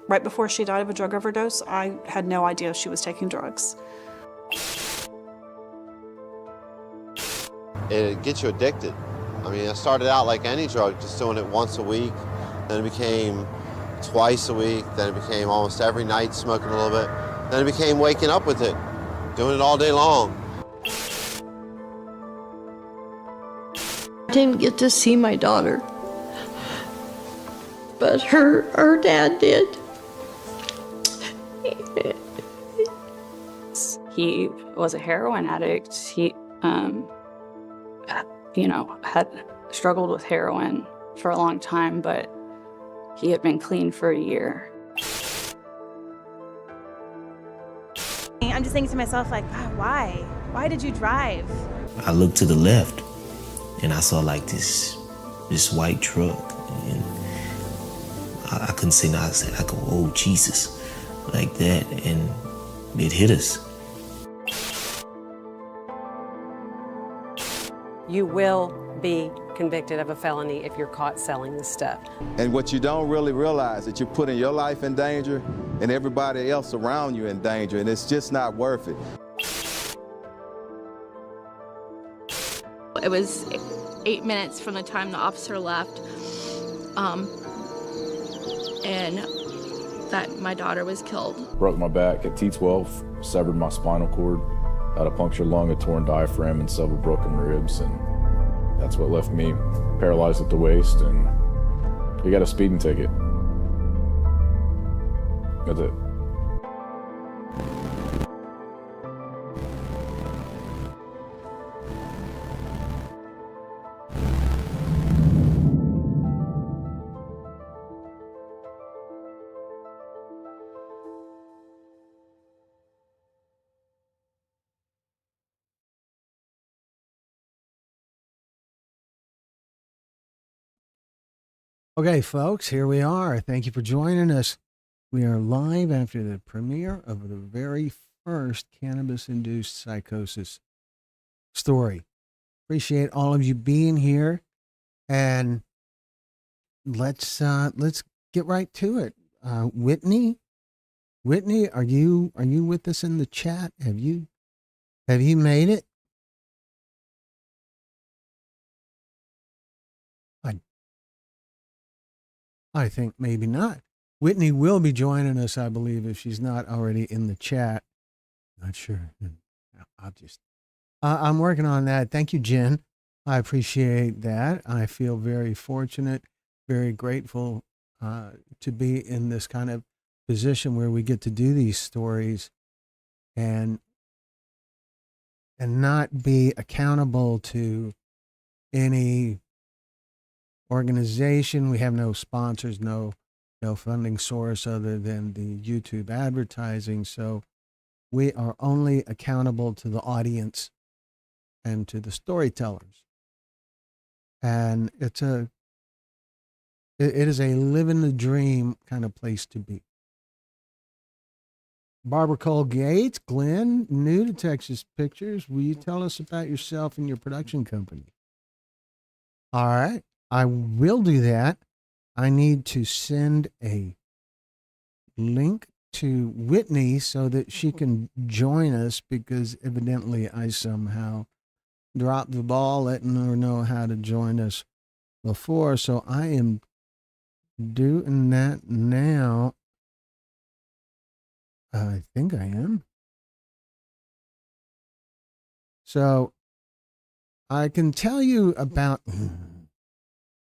Right before she died of a drug overdose, I had no idea she was taking drugs. It gets you addicted. I mean, I started out like any drug, just doing it once a week. Then it became twice a week. Then it became almost every night, smoking a little bit. Then it became waking up with it, doing it all day long. I didn't get to see my daughter, but her dad did. He was a heroin addict. He, you know, had struggled with heroin for a long time, but he had been clean for a year. I'm just thinking to myself, like, God, why? Why did you drive? I looked to the left and I saw like this white truck, and I couldn't say no. I said, I go, oh Jesus, like that, and it hit us. You will be convicted of a felony if you're caught selling this stuff. And what you don't really realize is that you're putting your life in danger and everybody else around you in danger, and it's just not worth it. It was 8 minutes from the time the officer left, and that my daughter was killed. Broke my back at T12, severed my spinal cord, had a punctured lung, a torn diaphragm, and several broken ribs, and that's what left me paralyzed at the waist, and he got a speeding ticket. That's it. Okay, folks, here we are. Thank you for joining us. We are live after the premiere of the very first cannabis-induced psychosis story. Appreciate all of you being here, and let's get right to it. Whitney, are you with us in the chat? Have you made it? I think maybe not. Whitney will be joining us, I believe, if she's not already in the chat. Not sure. I'm working on that. Thank you, Jen. I appreciate that. I feel very fortunate, very grateful to be in this kind of position where we get to do these stories and not be accountable to any organization. We have no sponsors, no funding source other than the YouTube advertising. So we are only accountable to the audience and to the storytellers. And it is a living the dream kind of place to be. Barbara Cole Gates, Glenn, new to Texas Pictures. Will you tell us about yourself and your production company? All right. I will do that. I need to send a link to Whitney so that she can join us, because evidently I somehow dropped the ball letting her know how to join us before. So I am doing that now. I think I am. So I can tell you about...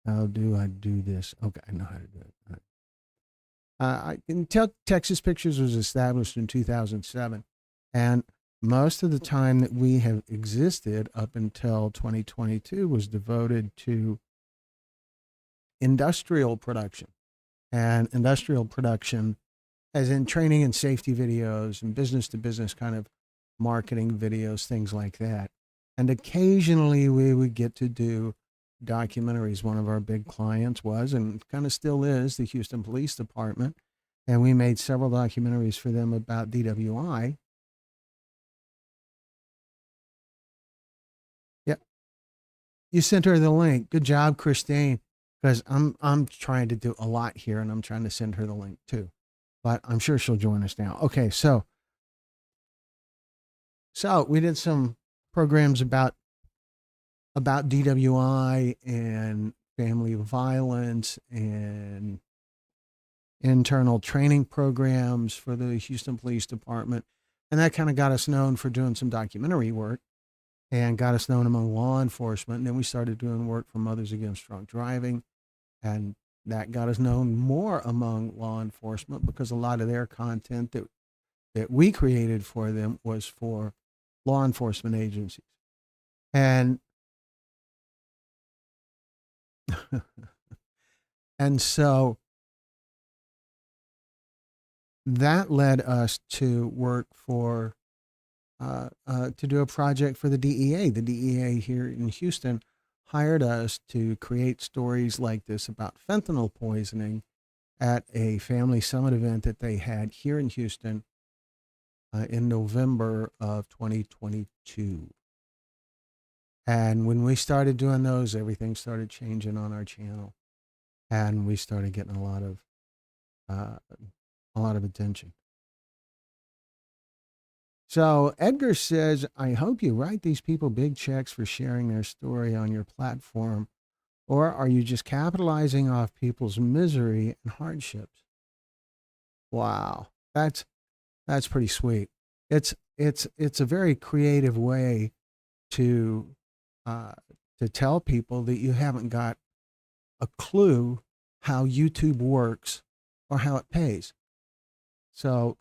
How do I do this? Okay, I know how to do it. I can tell Texas Pictures was established in 2007. And most of the time that we have existed up until 2022 was devoted to industrial production. And industrial production, as in training and safety videos and business-to-business kind of marketing videos, things like that. And occasionally we would get to do documentaries. One of our big clients was, and kind of still is, the Houston Police Department. And we made several documentaries for them about DWI. Yep. You sent her the link. Good job, Christine. Because I'm trying to do a lot here, and I'm trying to send her the link too. but I'm sure she'll join us now. Okay, so we did some programs about DWI and family violence and internal training programs for the Houston Police Department. And that kind of got us known for doing some documentary work and got us known among law enforcement. And then we started doing work for Mothers Against Drunk Driving. And that got us known more among law enforcement because a lot of their content that we created for them was for law enforcement agencies. And and so that led us to work for to do a project for the DEA. The DEA here in Houston hired us to create stories like this about fentanyl poisoning at a family summit event that they had here in Houston in November of 2022. And when we started doing those, everything started changing on our channel, and we started getting a lot of attention. So Edgar says, I hope you write these people big checks for sharing their story on your platform, or are you just capitalizing off people's misery and hardships? Wow, that's pretty sweet. It's a very creative way to tell people that you haven't got a clue how YouTube works or how it pays. So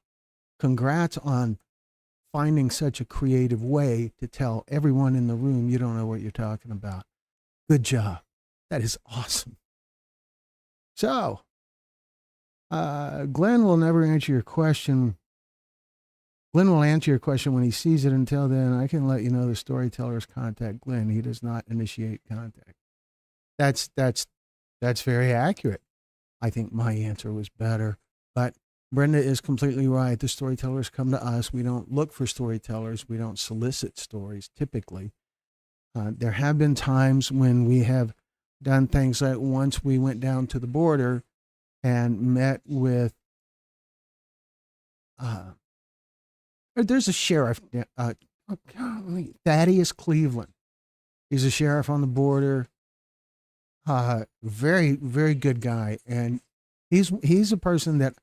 congrats on finding such a creative way to tell everyone in the room you don't know what you're talking about. Good job. That is awesome. So, Glenn will never answer your question. Glenn will answer your question when he sees it. Until then, I can let you know the storytellers contact Glenn. He does not initiate contact. That's very accurate. I think my answer was better, but Brenda is completely right. The storytellers come to us. We don't look for storytellers. We don't solicit stories typically. There have been times when we have done things like once we went down to the border and met with, there's a sheriff, Thaddeus Cleveland. He's a sheriff on the border. Very, very good guy. And he's a person that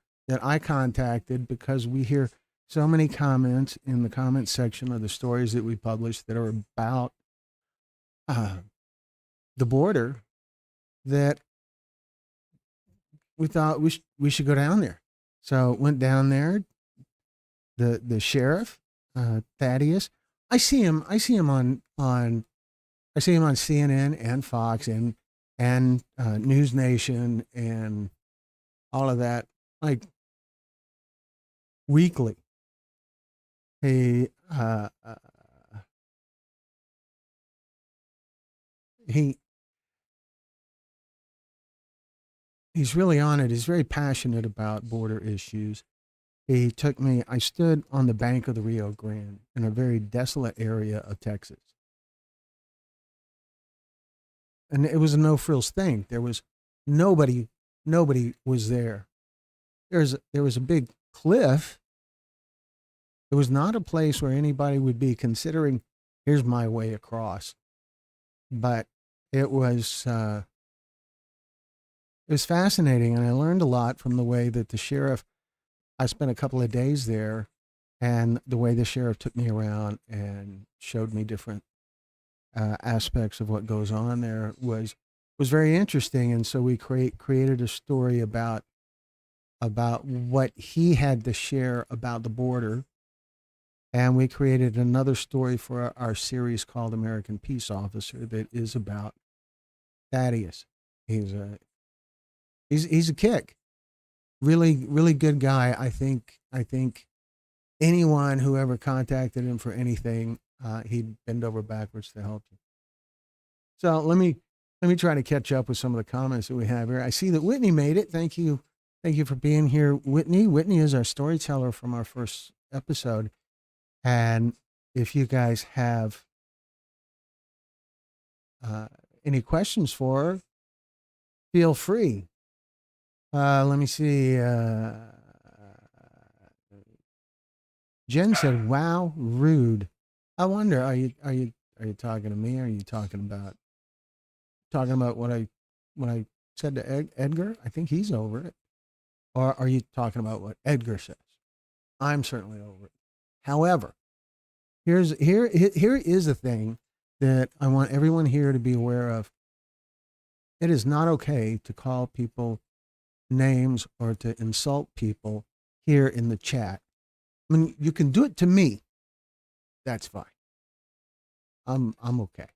I contacted because we hear so many comments in the comment section of the stories that we publish that are about the border that we thought we should go down there. So went down there. The sheriff, Thaddeus, I see him on CNN and Fox and News Nation and all of that, like weekly. He's really on it. He's very passionate about border issues. He took me, I stood on the bank of the Rio Grande in a very desolate area of Texas. And it was a no-frills thing. There was nobody was there. There was a big cliff. It was not a place where anybody would be considering, here's my way across. But it was fascinating, and I learned a lot from the way that the sheriff, I spent a couple of days there, and the way the sheriff took me around and showed me different aspects of what goes on there was very interesting. And so we created a story about what he had to share about the border. And we created another story for our series called American Peace Officer that is about Thaddeus. He's a kick. Really, really good guy. I think anyone who ever contacted him for anything, he'd bend over backwards to help you. So let me try to catch up with some of the comments that we have here. I see that Whitney made it. Thank you for being here, Whitney. Whitney is our storyteller from our first episode. And if you guys have any questions for her, feel free. Let me see. Jen said, "Wow, rude." I wonder, are you talking to me? Or are you talking about what I said to Edgar? I think he's over it. Or are you talking about what Edgar says? I'm certainly over it. However, here is the thing that I want everyone here to be aware of. It is not okay to call people names or to insult people here in the chat. I mean, you can do it to me. That's fine. I'm okay.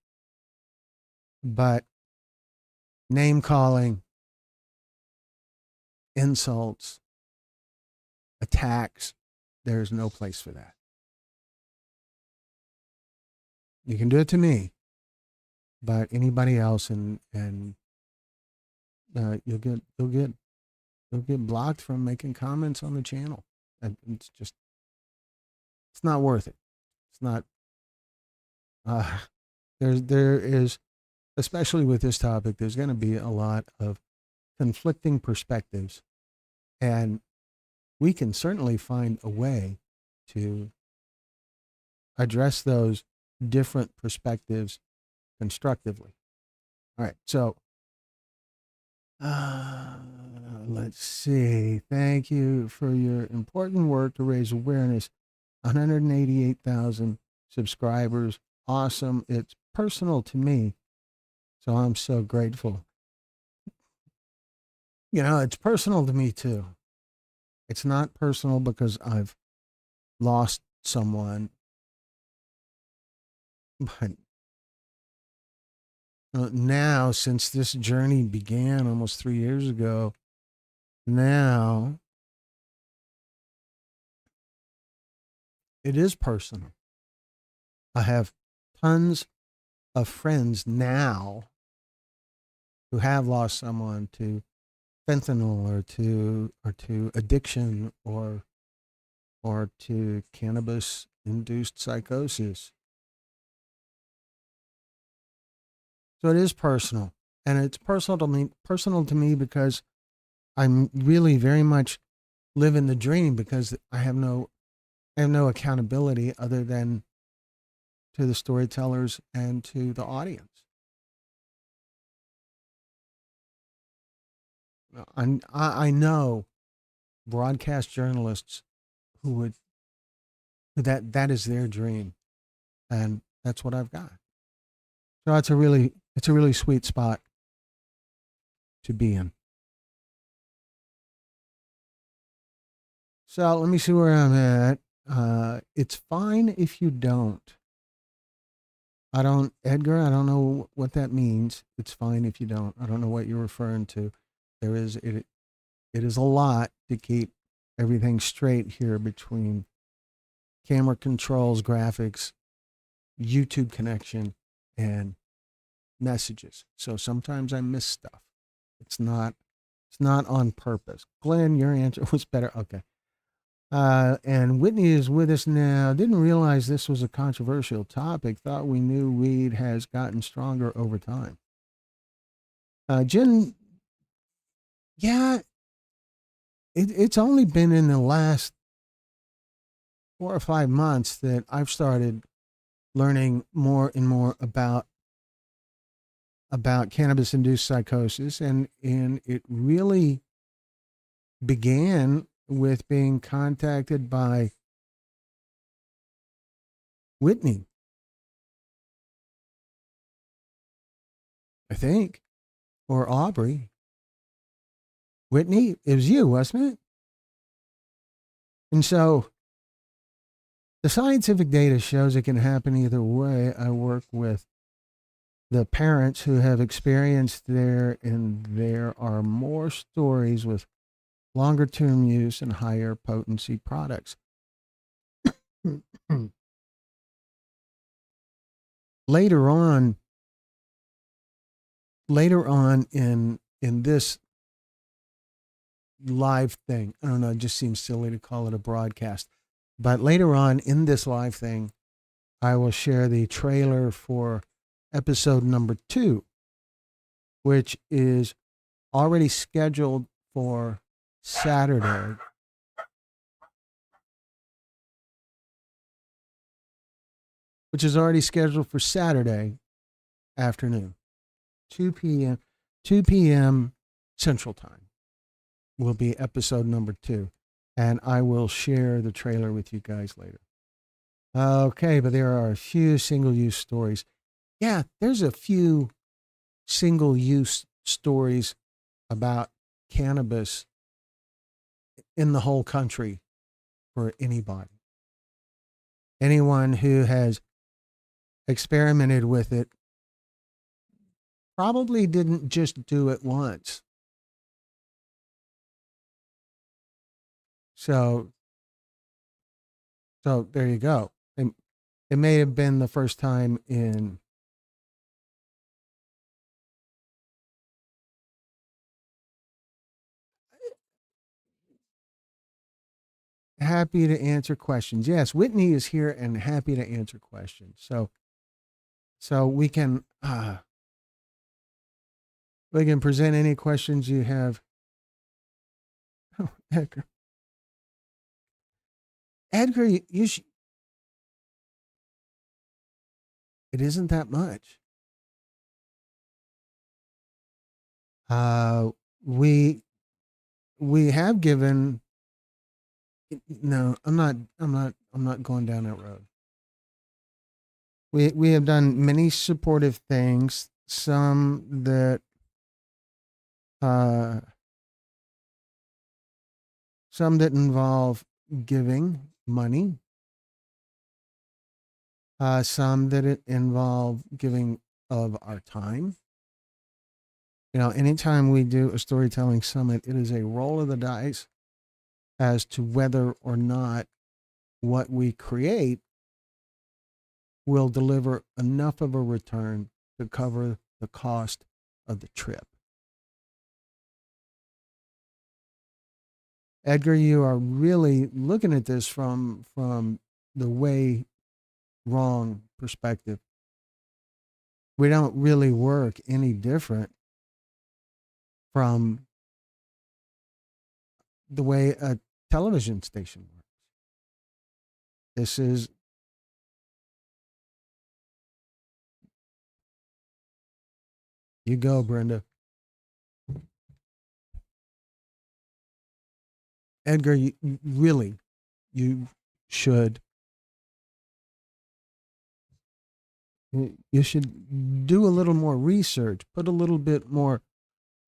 But name calling, insults, attacks, there's no place for that. You can do it to me, but anybody else, and you'll get blocked from making comments on the channel. And it's not worth it. It's not. There is, especially with this topic, there's going to be a lot of conflicting perspectives, and we can certainly find a way to address those different perspectives constructively. All right, so let's see. Thank you for your important work to raise awareness. 188,000 subscribers. Awesome. It's personal to me, so I'm so grateful. You know, it's personal to me too. It's not personal because I've lost someone, but now, since this journey began almost 3 years ago, now it is personal. I have tons of friends now who have lost someone to fentanyl or to addiction or to cannabis induced psychosis. So it is personal, and it's personal to me because I'm really very much living the dream, because I have no accountability other than to the storytellers and to the audience. I know broadcast journalists that is their dream, and that's what I've got. So it's a really sweet spot to be in. So let me see where I'm at. It's fine if you don't. Edgar, I don't know what that means. It's fine if you don't. I don't know what you're referring to. It is a lot to keep everything straight here between camera controls, graphics, YouTube connection, and messages. So sometimes I miss stuff. It's not on purpose. Glenn, your answer was better. Okay. And Whitney is with us now. Didn't realize this was a controversial topic. Thought we knew weed has gotten stronger over time. Jen, yeah, it's only been in the last 4 or 5 months that I've started learning more and more about cannabis-induced psychosis, and it really began with being contacted by Whitney, I think, or Aubrey. Whitney, it was you, wasn't it? And so the scientific data shows it can happen either way. I work with the parents who have experienced and there are more stories with longer term use and higher potency products. Later on in this live thing, I don't know, it just seems silly to call it a broadcast, but later on in this live thing, I will share the trailer for episode number 2, which is already scheduled for Saturday. which is already scheduled for Saturday afternoon, 2 p.m. Central Time will be episode number 2. And I will share the trailer with you guys later. Okay, but there are a few single-use stories. Yeah, there's a few single-use stories about cannabis in the whole country for anybody. Anyone who has experimented with it probably didn't just do it once. So there you go. It may have been the first time in happy to answer questions. Yes, Whitney is here and happy to answer questions. So we can present any questions you have. Oh, Edgar. Edgar, you it isn't that much. We have given. No, I'm not going down that road. We have done many supportive things, some that involve giving money, some that involve giving of our time. You know, anytime we do a storytelling summit, it is a roll of the dice as to whether or not what we create will deliver enough of a return to cover the cost of the trip. Edgar, you are really looking at this from the way wrong perspective. We don't really work any different from the way a television station works. This is you go, Brenda. Edgar, you should do a little more research, put a little bit more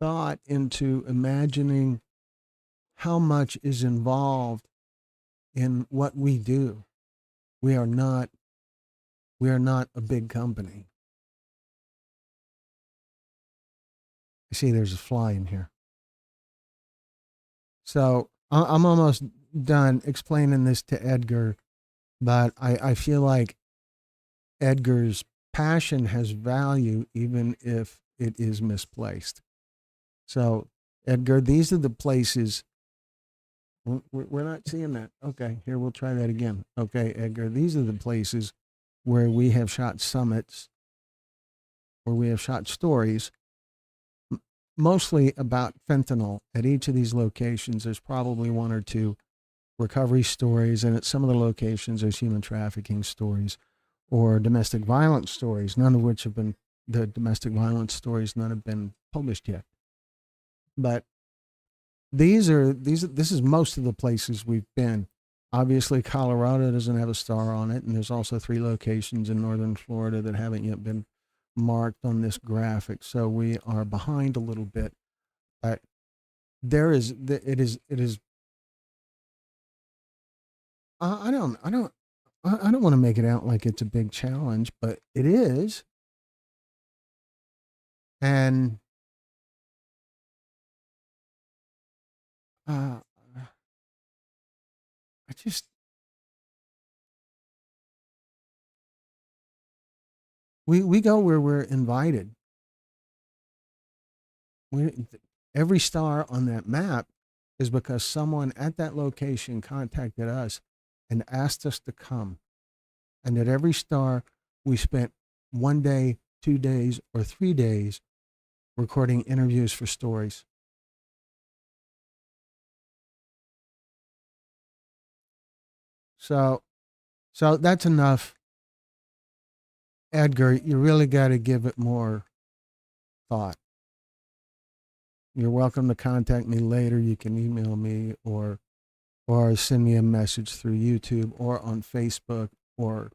thought into imagining how much is involved in what we do. We are not a big company. I see there's a fly in here. So I'm almost done explaining this to Edgar, but I feel like Edgar's passion has value even if it is misplaced. So, Edgar, these are the places. We're not seeing that. Okay, here, we'll try that again. Okay, Edgar, these are the places where we have shot summits, where we have shot stories, mostly about fentanyl. At each of these locations, there's probably one or two recovery stories, and at some of the locations, there's human trafficking stories or domestic violence stories, none of which have been, the domestic violence stories, none have been published yet. But this is most of the places we've been. Obviously, Colorado doesn't have a star on it, and there's also 3 locations in northern Florida that haven't yet been marked on this graphic, so we are behind a little bit. But it is. I don't want to make it out like it's a big challenge, but it is. And I just, we go where we're invited. Every star on that map is because someone at that location contacted us and asked us to come. And at every star, we spent 1 day, 2 days, or 3 days recording interviews for stories. So that's enough Edgar, you really got to give it more thought. You're welcome to contact me later. You can email me or send me a message through YouTube or on Facebook, or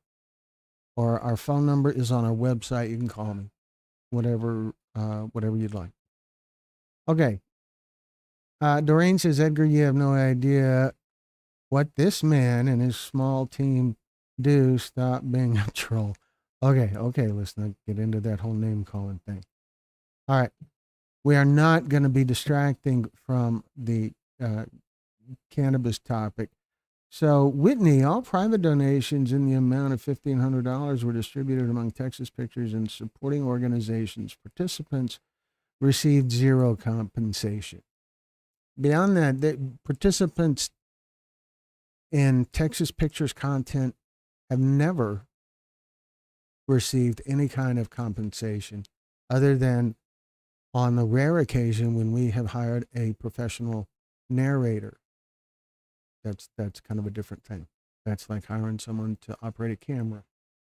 our phone number is on our website. You can call me, whatever you'd like. Okay. Doreen says, Edgar, you have no idea what this man and his small team do. Stop being a troll. Okay, let's not get into that whole name calling thing. All right. We are not going to be distracting from the cannabis topic. So, Whitney, all private donations in the amount of $1,500 were distributed among Texas Pictures and supporting organizations. Participants received zero compensation. Beyond that, the participants in Texas Pictures content have never received any kind of compensation other than on the rare occasion when we have hired a professional narrator. That's kind of a different thing. That's like hiring someone to operate a camera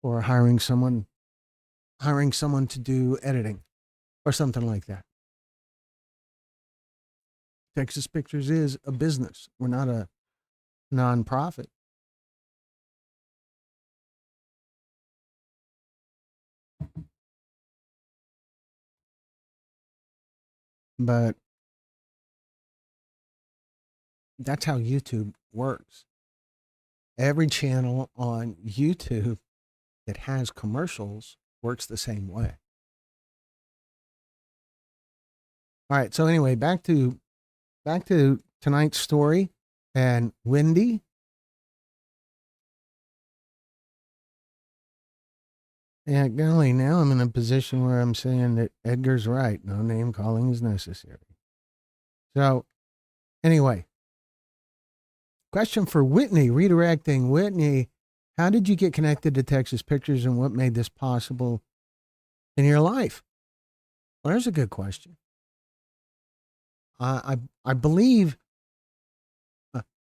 or hiring someone to do editing or something like that. Texas Pictures is a business. We're not a nonprofit. But that's how YouTube works. Every channel on YouTube that has commercials works the same way. All right. So anyway, back to tonight's story and Wendy. Yeah, golly, now I'm in a position where I'm saying that Edgar's right. No name calling is necessary. So, anyway, question for Whitney, redirecting. Whitney, how did you get connected to Texas Pictures and what made this possible in your life? Well, there's a good question. I believe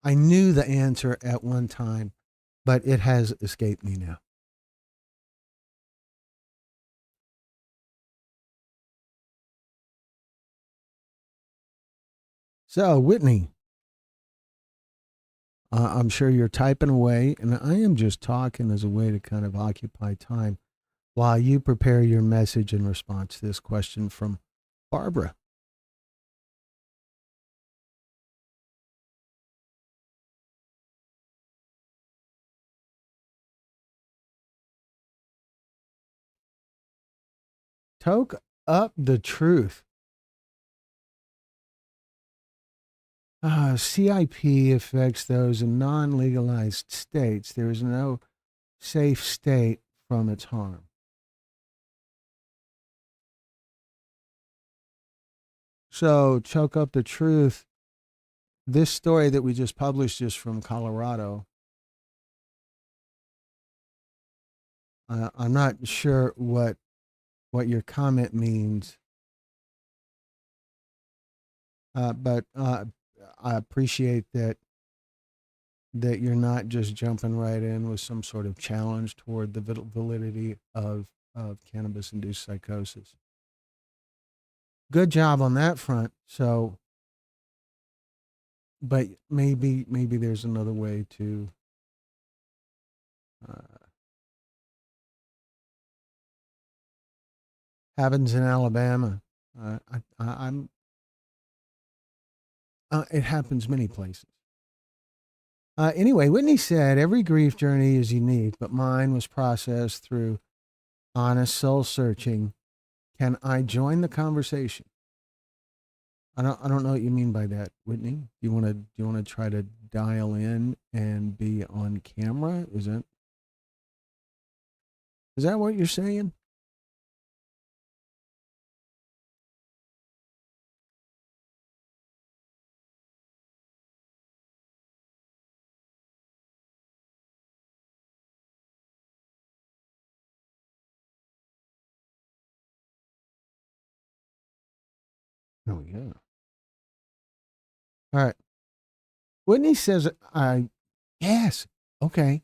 I knew the answer at one time, but it has escaped me now. So, Whitney, I'm sure you're typing away, and I am just talking as a way to kind of occupy time while you prepare your message in response to this question from Barbara. Toke up the truth. CIP affects those in non-legalized states. There is no safe state from its harm. So, choke up the truth. This story that we just published is from Colorado. I'm not sure what your comment means, but I appreciate that you're not just jumping right in with some sort of challenge toward the validity of cannabis-induced psychosis. Good job on that front. So, but maybe there's another way to happens in Alabama. It happens many places. Anyway, Whitney said, every grief journey is unique, but mine was processed through honest soul searching. Can I join the conversation? I don't know what you mean by that, Whitney. Do you want to try to dial in and be on camera? Is that what you're saying? Oh, yeah. All right. Whitney says, yes. Okay.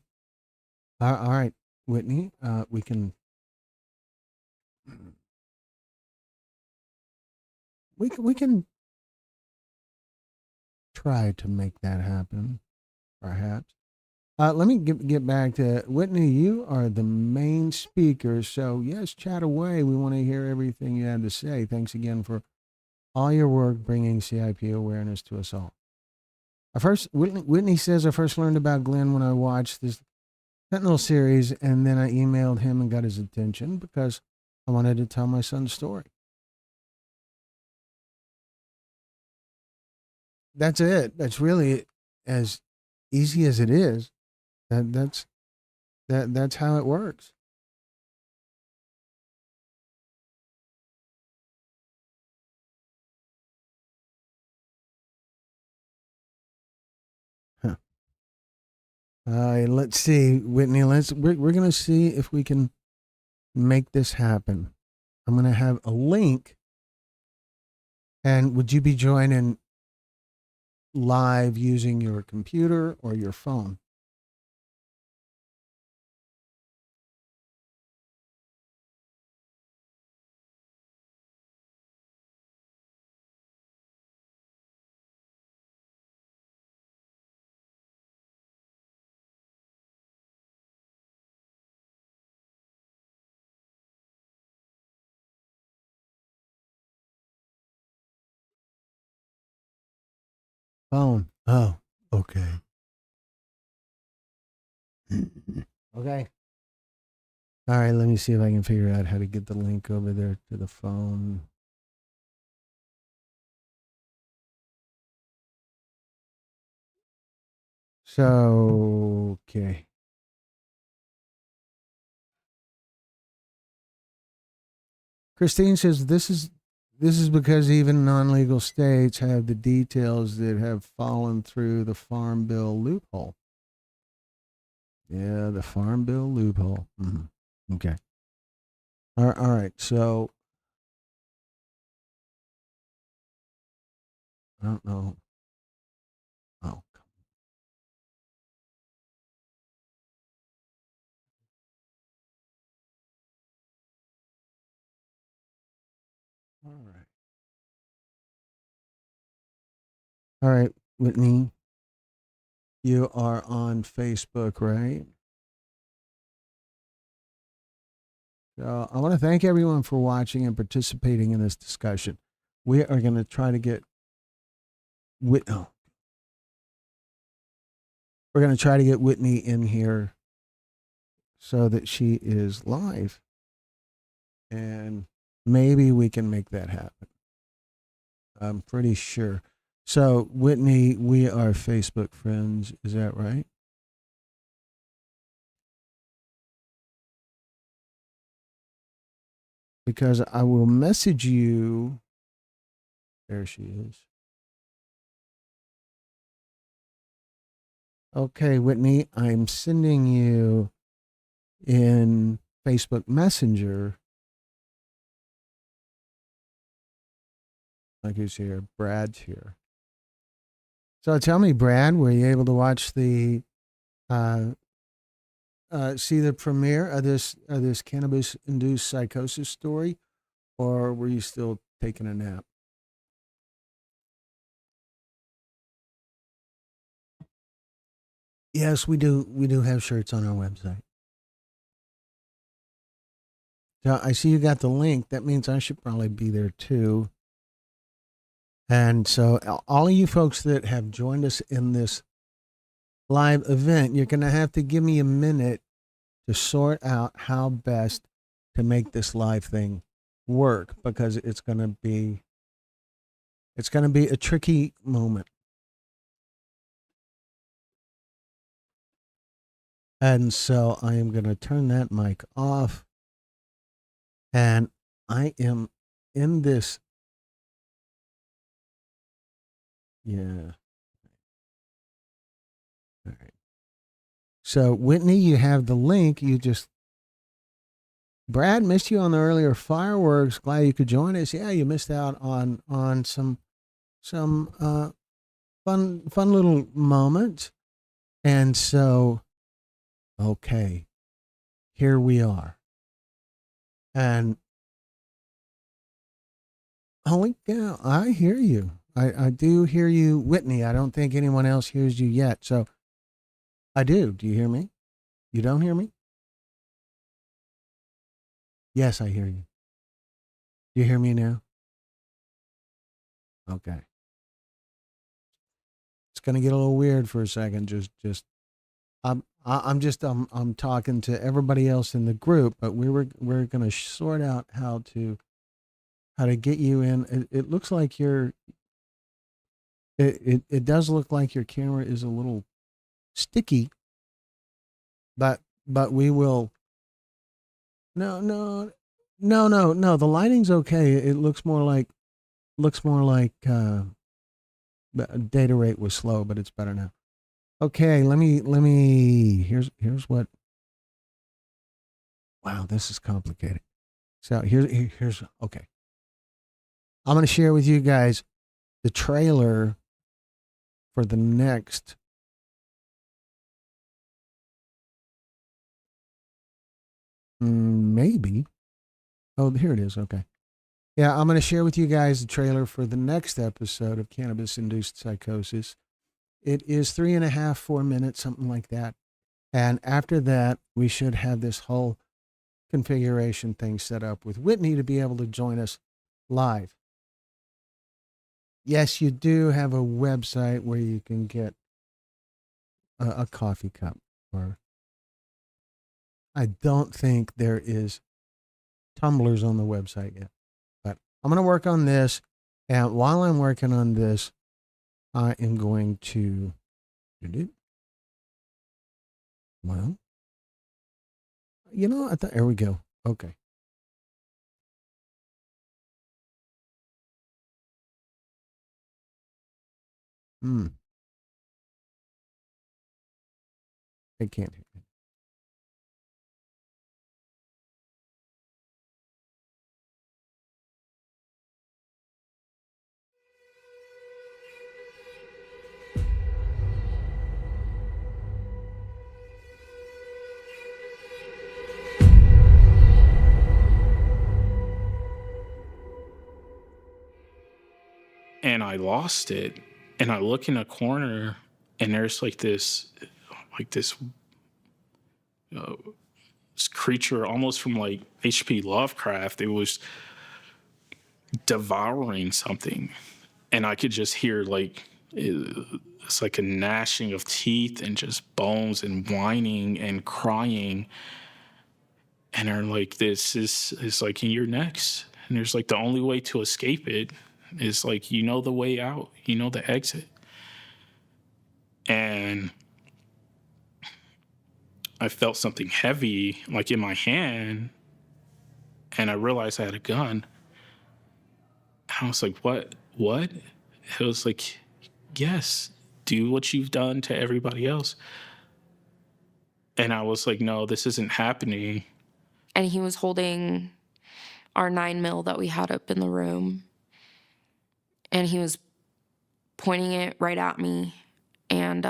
All right, Whitney, we can We can try to make that happen, perhaps. Let me get back to Whitney. You are the main speaker, so yes, chat away. We want to hear everything you have to say. Thanks again for all your work bringing CIP awareness to us all. Whitney says, I first learned about Glenn when I watched this fentanyl series, and then I emailed him and got his attention because I wanted to tell my son's story. That's it. That's really as easy as it is. That's how it works. Huh. Let's see, Whitney. We're gonna see if we can make this happen. I'm gonna have a link, and would you be joining live using your computer or your phone? Phone. Oh, okay. Okay. All right, let me see if I can figure out how to get the link over there to the phone. So, okay. Christine says this is because even non-legal states have the details that have fallen through the Farm Bill loophole. Yeah, the Farm Bill loophole. Mm-hmm. Okay. All right. So, I don't know. Oh. All right. All right, Whitney. You are on Facebook, right? So I want to thank everyone for watching and participating in this discussion. We are going to try to get we're going to try to get Whitney in here so that she is live, and maybe we can make that happen. I'm pretty sure. So Whitney, we are Facebook friends. Is that right? Because I will message you. There she is. Okay, Whitney, I'm sending you in Facebook Messenger. Like who's here? Brad's here. So tell me, Brad, were you able to watch the see the premiere of this cannabis induced psychosis story, or were you still taking a nap? Yes, we do. We do have shirts on our website. So I see you got the link. That means I should probably be there too. And so all of you folks that have joined us in this live event, you're going to have to give me a minute to sort out how best to make this live thing work, because it's going to be a tricky moment. And so I am going to turn that mic off, and I am in this. Yeah. All right. So Whitney, you have the link. Brad missed you on the earlier fireworks. Glad you could join us. Yeah, you missed out on some fun little moments. And so, okay, here we are. And Holy cow, I hear you. I do hear you, Whitney. I don't think anyone else hears you yet. So I do. Do you hear me? You don't hear me? Yes, I hear you. Do you hear me now? Okay. It's going to get a little weird for a second. I'm talking to everybody else in the group, but we're going to sort out how to get you in. It looks like it does look like your camera is a little sticky, but we will. No. The lighting's okay. It looks more like data rate was slow, but it's better now. Okay, let me. Here's what. Wow, this is complicated. So here's okay. I'm going to share with you guys the trailer for the next. Maybe. Oh, here it is. Okay. Yeah, I'm going to share with you guys the trailer for the next episode of Cannabis Induced Psychosis. It is 3.5, 4 minutes, something like that. And after that, we should have this whole configuration thing set up with Whitney to be able to join us live. Yes, you do have a website where you can get a coffee cup. Or I don't think there is tumblers on the website yet. But I'm going to work on this. And while I'm working on this, I am going to... Well, you know, there we go. Okay. I can't hear it. And I lost it. And I look in a corner, and there's this creature almost from like H.P. Lovecraft. It was devouring something, and I could just hear it's like a gnashing of teeth and just bones and whining and crying. And they're like, this is like, you're next. And there's like, the only way to escape it is like, you know, the way out, you know, the exit. And I felt something heavy, like in my hand, and I realized I had a gun. And I was like, what? It was like, yes, do what you've done to everybody else. And I was like, no, this isn't happening. And he was holding our 9mm that we had up in the room. And he was pointing it right at me. And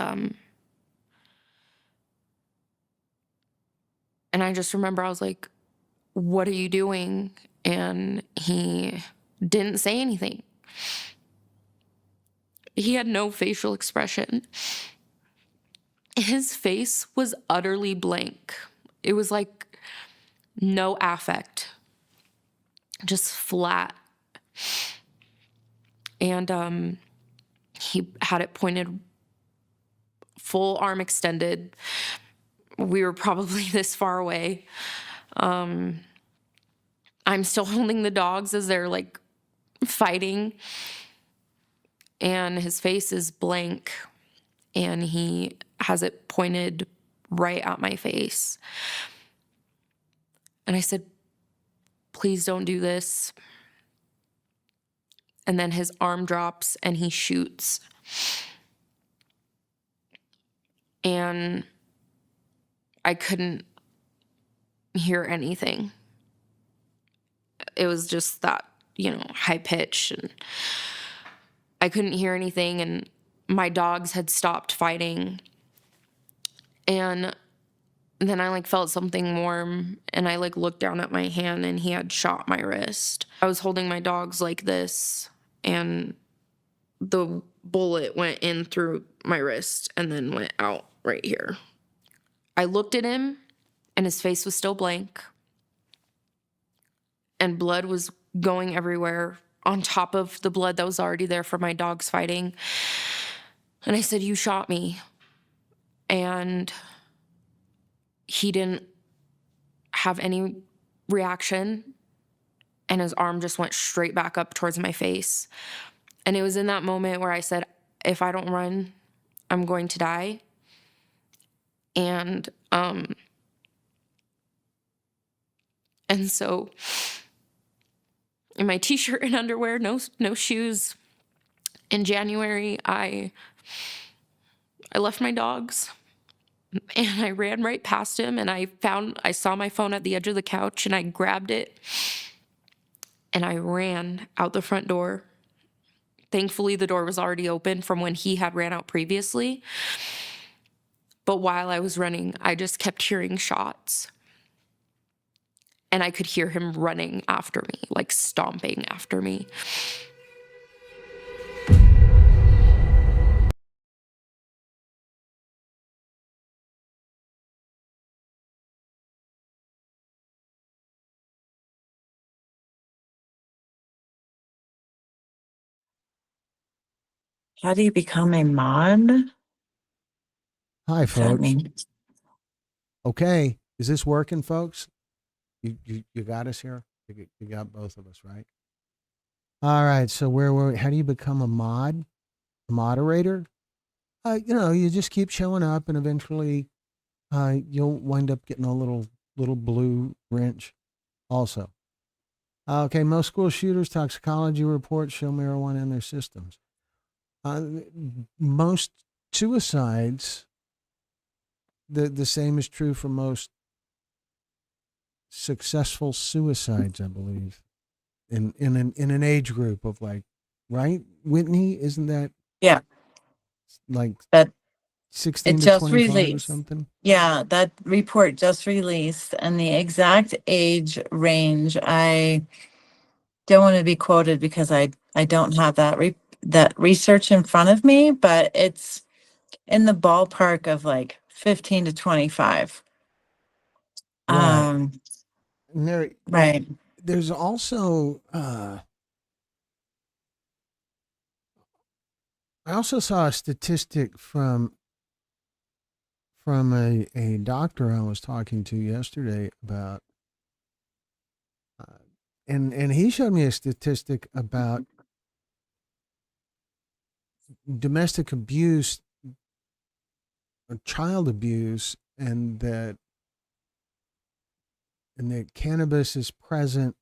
I just remember I was like, what are you doing? And he didn't say anything. He had no facial expression. His face was utterly blank. It was like no affect, just flat. And he had it pointed, full arm extended. We were probably this far away. I'm still holding the dogs as they're like fighting. And his face is blank. And he has it pointed right at my face. And I said, please don't do this. And then his arm drops and he shoots. And I couldn't hear anything. It was just that, high pitch, and I couldn't hear anything, and my dogs had stopped fighting. And And then I like felt something warm, and I like looked down at my hand, and he had shot my wrist. I was holding my dogs like this, and the bullet went in through my wrist and then went out right here. I looked at him, and his face was still blank, and blood was going everywhere on top of the blood that was already there from my dogs fighting. And I said, "You shot me." And he didn't have any reaction, and his arm just went straight back up towards my face. And it was in that moment where I said, if I don't run, I'm going to die. And so in my t-shirt and underwear, no shoes, in January, I left my dogs. And I ran right past him, and I saw my phone at the edge of the couch, and I grabbed it, and I ran out the front door. Thankfully, the door was already open from when he had ran out previously. But while I was running, I just kept hearing shots. And I could hear him running after me, like stomping after me. How do you become a mod? Hi, What's that folks. mean? Okay, is this working, folks? You got us here? You got both of us, right? All right, so where were we? How do you become a moderator? You just keep showing up, and eventually you'll wind up getting a little blue wrench also. Okay, most school shooters' toxicology reports show marijuana in their systems. Most suicides, the same is true for most successful suicides, I believe, in an age group of like, right, Whitney? Isn't that like that 16 it to just 25 or released? something? Yeah, that report just released, and the exact age range, I don't want to be quoted because I don't have that research in front of me, but it's in the ballpark of like 15 to 25. Right. Right. There's also I also saw a statistic from a doctor I was talking to yesterday about, and he showed me a statistic about domestic abuse or child abuse, and that cannabis is present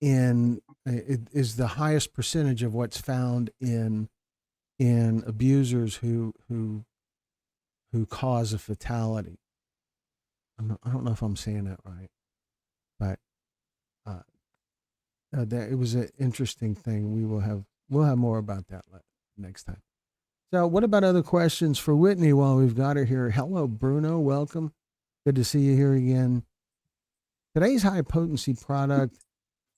in it is the highest percentage of what's found in abusers who cause a fatality. I don't know if I'm saying that right, but it was an interesting thing. We'll have more about that next time. So, what about other questions for Whitney while we've got her here? Hello, Bruno. Welcome. Good to see you here again. Today's high potency product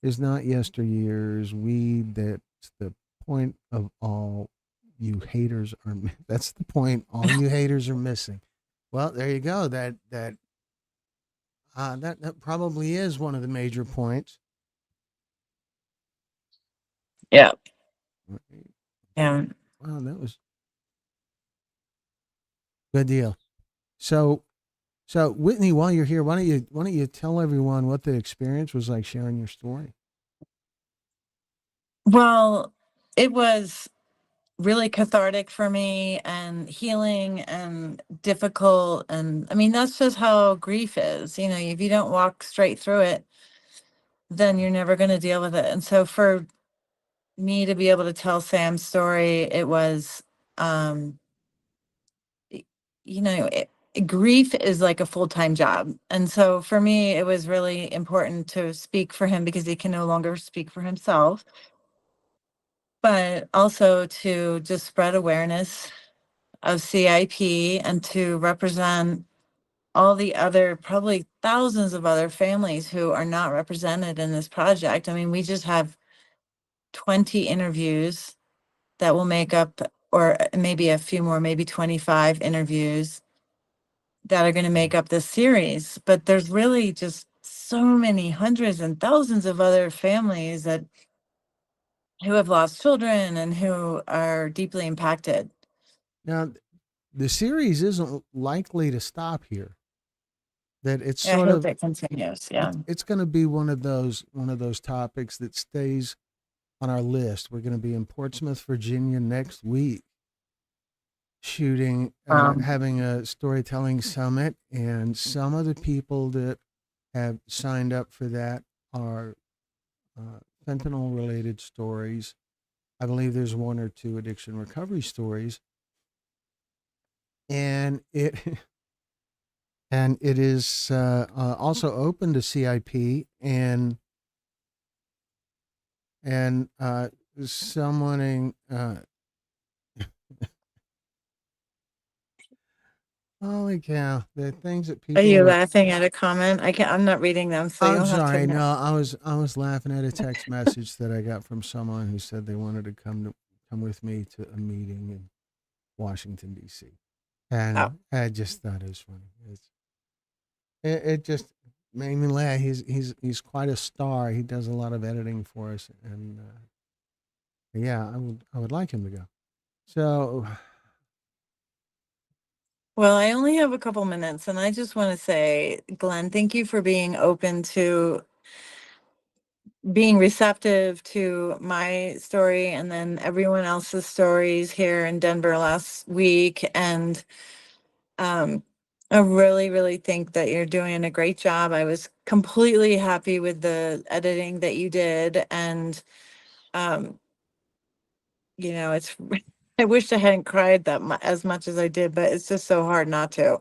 is not yesteryear's weed. That's the point of all you haters are. That's the point. All you haters are missing. Well, there you go. That probably is one of the major points. Yeah. Yeah. Wow, that was good deal. So Whitney, while you're here, why don't you tell everyone what the experience was like sharing your story? Well, it was really cathartic for me and healing and difficult. And I mean, that's just how grief is. If you don't walk straight through it, then you're never going to deal with it. And so for me to be able to tell Sam's story, it was, grief is like a full-time job. And so for me, it was really important to speak for him because he can no longer speak for himself, but also to just spread awareness of CIP and to represent all the other, probably thousands of other families who are not represented in this project. I mean, we just have 20 interviews that will make up, or maybe a few more, maybe 25 interviews that are going to make up this series. But there's really just so many hundreds and thousands of other families that who have lost children and who are deeply impacted. Now, the series isn't likely to stop here. That it's Yeah, I sort hope of it continues. Yeah. it's going to be one of those topics that stays on our list. We're going to be in Portsmouth, Virginia next week, shooting, having a storytelling summit, and some of the people that have signed up for that are fentanyl related stories. I believe there's one or two addiction recovery stories, and it and it is also open to CIP and summoning. Holy cow! The things that Are people you are. laughing at a comment? I'm not reading them, so I'm you'll have sorry. to. No, I was laughing at a text message that I got from someone who said they wanted to come with me to a meeting in Washington D.C. And I just thought it was funny. It just made me laugh. He's quite a star. He does a lot of editing for us, and yeah, I would like him to go. So, Well, I only have a couple minutes, and I just want to say, Glenn, thank you for being open to being receptive to my story and then everyone else's stories here in Denver last week. And I really, really think that you're doing a great job. I was completely happy with the editing that you did. And, it's, I wish I hadn't cried as much as I did, but it's just so hard not to.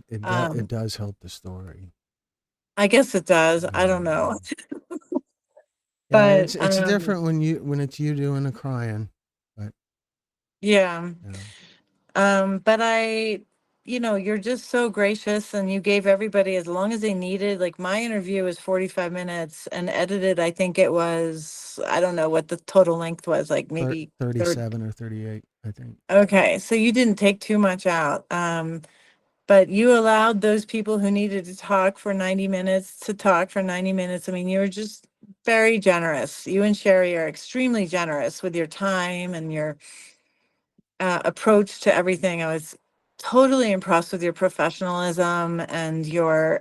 it does help the story. I guess it does. I don't know. Yeah, But it's different when it's you doing the crying, but yeah. But you're just so gracious, and you gave everybody as long as they needed. Like, my interview was 45 minutes and edited, I think it was, I don't know what the total length was, like maybe 37 or 38, I think. Okay, so you didn't take too much out. But you allowed those people who needed to talk for 90 minutes to talk for 90 minutes. I mean, you were just very generous. You and Sherry are extremely generous with your time and your approach to everything. I was totally impressed with your professionalism and your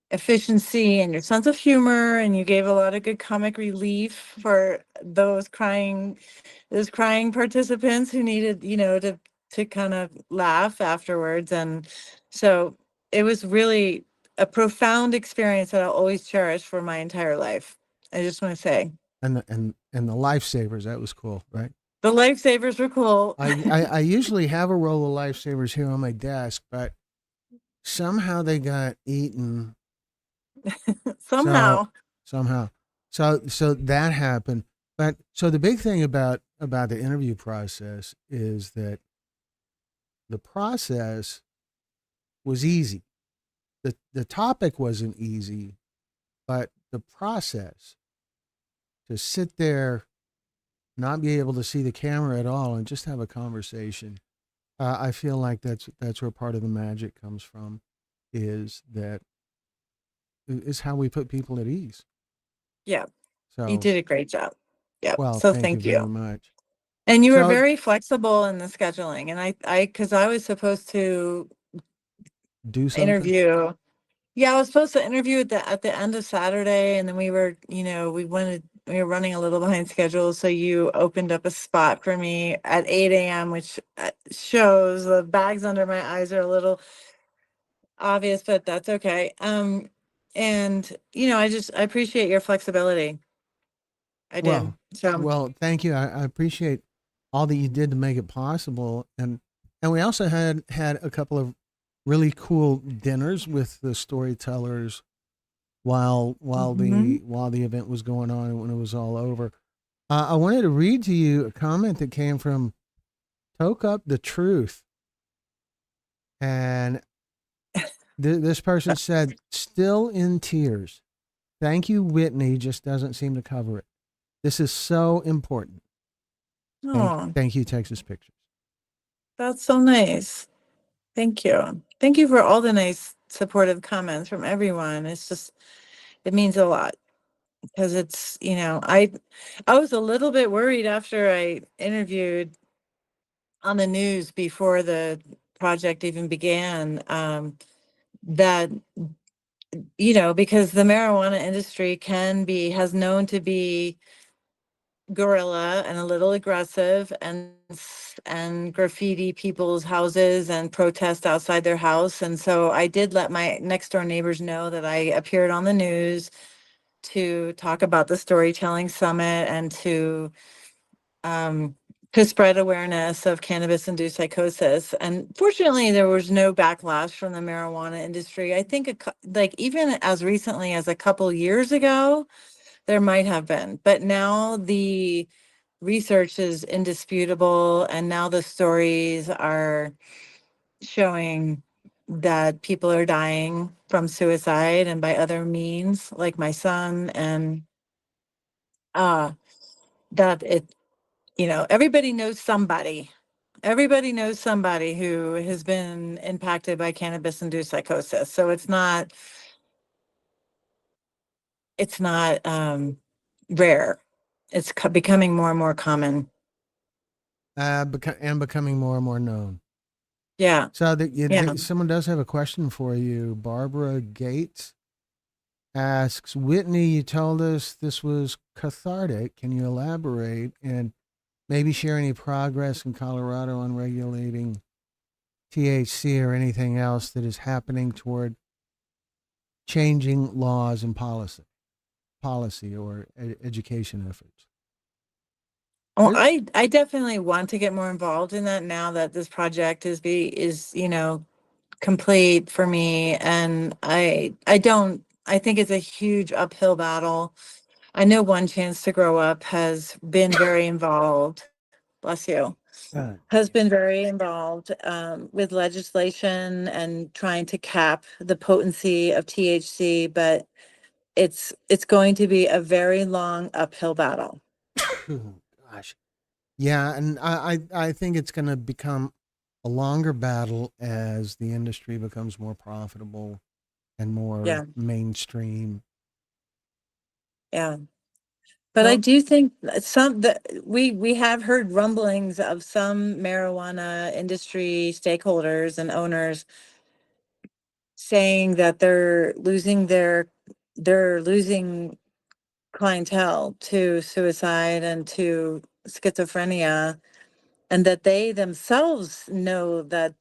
efficiency and your sense of humor. And you gave a lot of good comic relief for those crying participants who needed, to kind of laugh afterwards. And so it was really a profound experience that I'll always cherish for my entire life. I just want to say. And the lifesavers, that was cool, right? The lifesavers were cool. I usually have a roll of lifesavers here on my desk, but somehow they got eaten. Somehow. So that happened. But so the big thing about the interview process is that the process was easy. The topic wasn't easy, but the process to sit there, not be able to see the camera at all, and just have a conversation. I feel like that's where part of the magic comes from, is how we put people at ease. Yeah. So You did a great job. Yeah. Well, So thank you very much. And you were So- very flexible in the scheduling. And because I was supposed to Do something. interview. Yeah, I was supposed to interview at the end of Saturday, and then we were running a little behind schedule. So you opened up a spot for me at 8 a.m., which shows the bags under my eyes are a little obvious, but that's okay. And I appreciate your flexibility. I did. Well, thank you. I appreciate all that you did to make it possible, and we also had a couple of really cool dinners with the storytellers while the event was going on and when it was all over. I wanted to read to you a comment that came from Toke Up the Truth, and This person said, still in tears. Thank you, Whitney. Just doesn't seem to cover it. This is so important. Oh, Thank you, Texas Pictures. that's so nice. Thank you. Thank you for all the nice supportive comments from everyone. It's just, it means a lot because it's, I was a little bit worried after I interviewed on the news before the project even began, that, because the marijuana industry has known to be guerrilla and a little aggressive and graffiti people's houses and protest outside their house. And so I did let my next door neighbors know that I appeared on the news to talk about the storytelling summit and to spread awareness of cannabis induced psychosis. And fortunately, there was no backlash from the marijuana industry. I think like even as recently as a couple years ago, there might have been, but now the research is indisputable, and now the stories are showing that people are dying from suicide and by other means, like my son, and that everybody knows somebody. Everybody knows somebody who has been impacted by cannabis-induced psychosis. So it's not rare. It's becoming more and more common. And becoming more and more known. Yeah. So Yeah. someone does have a question for you. Barbara Gates asks, Whitney, you told us this was cathartic. Can you elaborate and maybe share any progress in Colorado on regulating THC or anything else that is happening toward changing laws and policy or education efforts? Well, I definitely want to get more involved in that now that this project is complete for me. And I think it's a huge uphill battle. I know One Chance to Grow Up has been very involved. Bless you. Has been very involved with legislation and trying to cap the potency of THC, but it's going to be a very long uphill battle. Gosh. Yeah, and I think it's going to become a longer battle as the industry becomes more profitable and more mainstream. Yeah. But I do think that we have heard rumblings of some marijuana industry stakeholders and owners saying that they're losing clientele to suicide and to schizophrenia, and that they themselves know that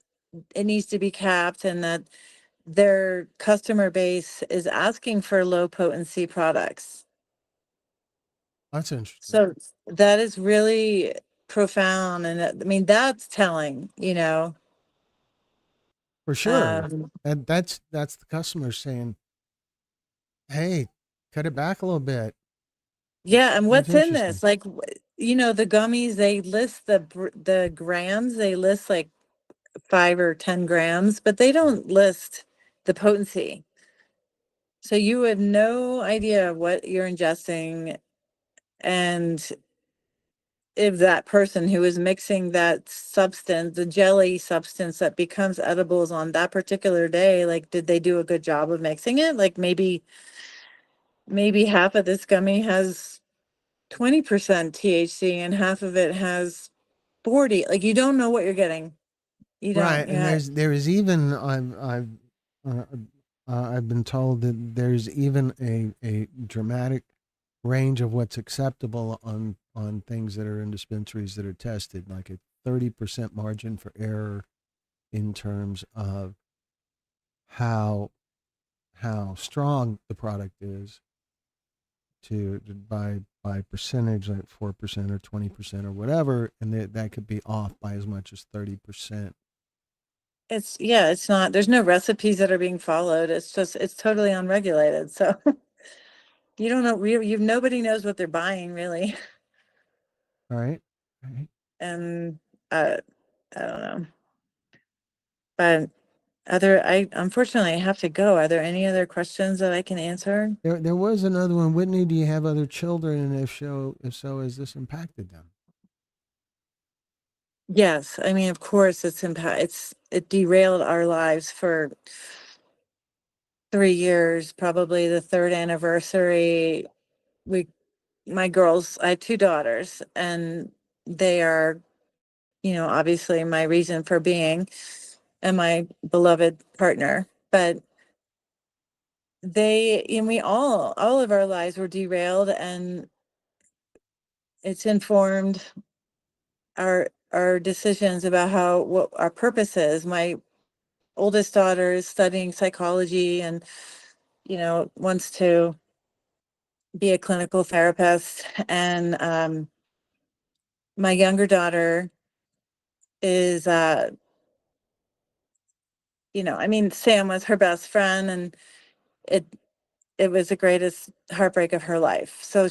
it needs to be capped and that their customer base is asking for low potency products. That's interesting. So that is really profound. And I mean, that's telling, For sure. And that's the customer saying, hey, cut it back a little bit. Yeah. And That's what's in interesting. this? Like, the gummies, they list the grams, they list like 5 or 10 grams, but they don't list the potency. So you have no idea what you're ingesting. And if that person who is mixing that substance, the jelly substance that becomes edibles on that particular day, like, did they do a good job of mixing it? Like maybe half of this gummy has 20% THC and half of it has 40. Like, you don't know what you're getting. You don't. Right, and there is even I've been told that there's even a dramatic range of what's acceptable on things that are in dispensaries that are tested, like a 30% margin for error in terms of how strong the product is by percentage, like 4% or 20% or whatever, and that could be off by as much as 30%. It's not, there's no recipes that are being followed. It's totally unregulated. So you don't know, nobody knows what they're buying really. All right. And I don't know. But I unfortunately have to go. Are there any other questions that I can answer? There was another one. Whitney, do you have other children? And if so, has this impacted them? Yes, I mean, of course, it derailed our lives for 3 years, probably the third anniversary. We, my girls, I have two daughters, and they are, obviously my reason for being and my beloved partner. But we all of our lives were derailed, and it's informed our decisions about what our purpose is. My oldest daughter is studying psychology and, wants to be a clinical therapist. And my younger daughter is, Sam was her best friend, and it it was the greatest heartbreak of her life. So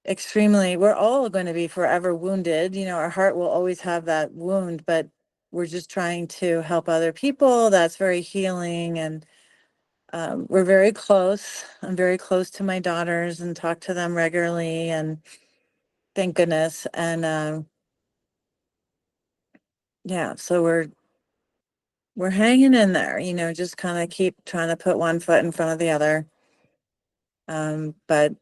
we're all going to be forever wounded. Our heart will always have that wound, but we're just trying to help other people. That's very healing. And we're very close. I'm very close to my daughters and talk to them regularly, and thank goodness. And yeah, so we're hanging in there, just kind of keep trying to put one foot in front of the other. But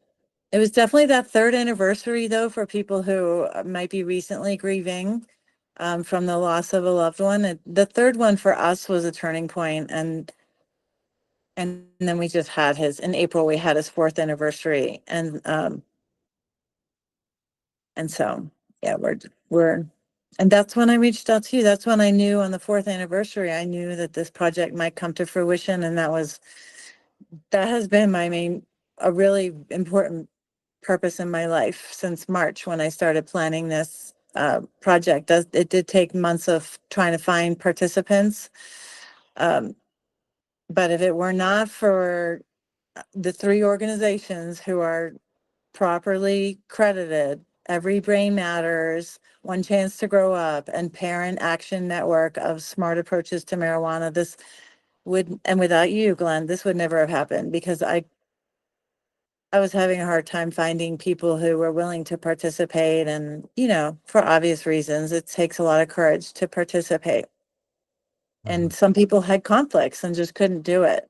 it was definitely that third anniversary, though, for people who might be recently grieving from the loss of a loved one. The third one for us was a turning point, and then we just had in April, we had his fourth anniversary. And so, yeah, and that's when I reached out to you. That's when I knew on the fourth anniversary, I knew that this project might come to fruition. And that has been a really important purpose in my life since March, when I started planning this project. It did take months of trying to find participants. But if it were not for the three organizations who are properly credited, Every Brain Matters, One Chance to Grow Up, and Parent Action Network of Smart Approaches to Marijuana, and without you, Glenn, this would never have happened, because I was having a hard time finding people who were willing to participate. And, for obvious reasons, it takes a lot of courage to participate. And some people had conflicts and just couldn't do it.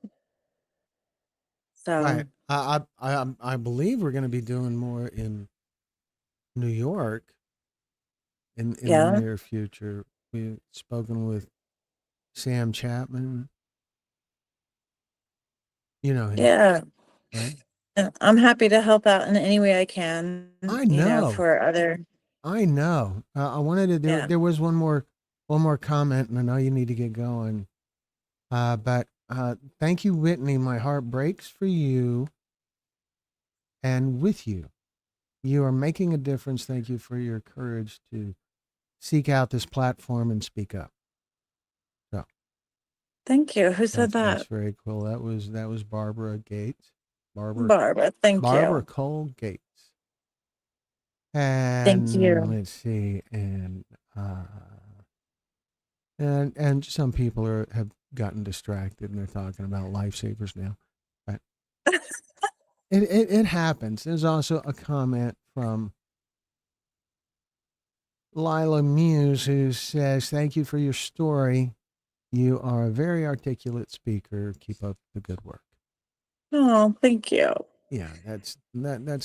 So Right. I believe we're going to be doing more in New York in the Yeah. near future. We've spoken with Sam Chapman. You know him, yeah, right? and I'm happy to help out in any way I can, I know. for other. I know. I wanted to do. Yeah. There was one more comment, and I know you need to get going. But thank you, Whitney. My heart breaks for you, and with you. You are making a difference. Thank you for your courage to seek out this platform and speak up. So Thank you. Who said that's that? very cool. That was Barbara Gates. Barbara, thank Barbara you. Cole Gates. Thank you. And let's see, and some people have gotten distracted, and they're talking about lifesavers now. But it happens. There's also a comment from Lila Muse, who says, "Thank you for your story. You are a very articulate speaker. Keep up the good work." Oh, thank you. Yeah, that's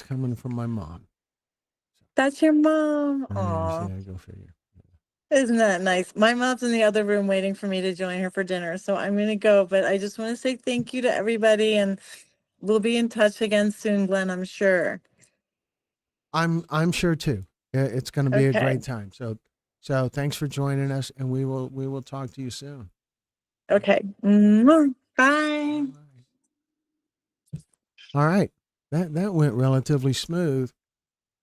coming from my mom. That's your mom. Yeah, Oh, go figure. isn't that nice? My mom's in the other room waiting for me to join her for dinner, so I'm gonna go. But I just want to say thank you to everybody, and we'll be in touch again soon, Glenn, I'm sure. I'm sure too. It's going to be a Okay. great time. So thanks for joining us, and we will talk to you soon. Okay. Bye. All right. That went relatively smooth.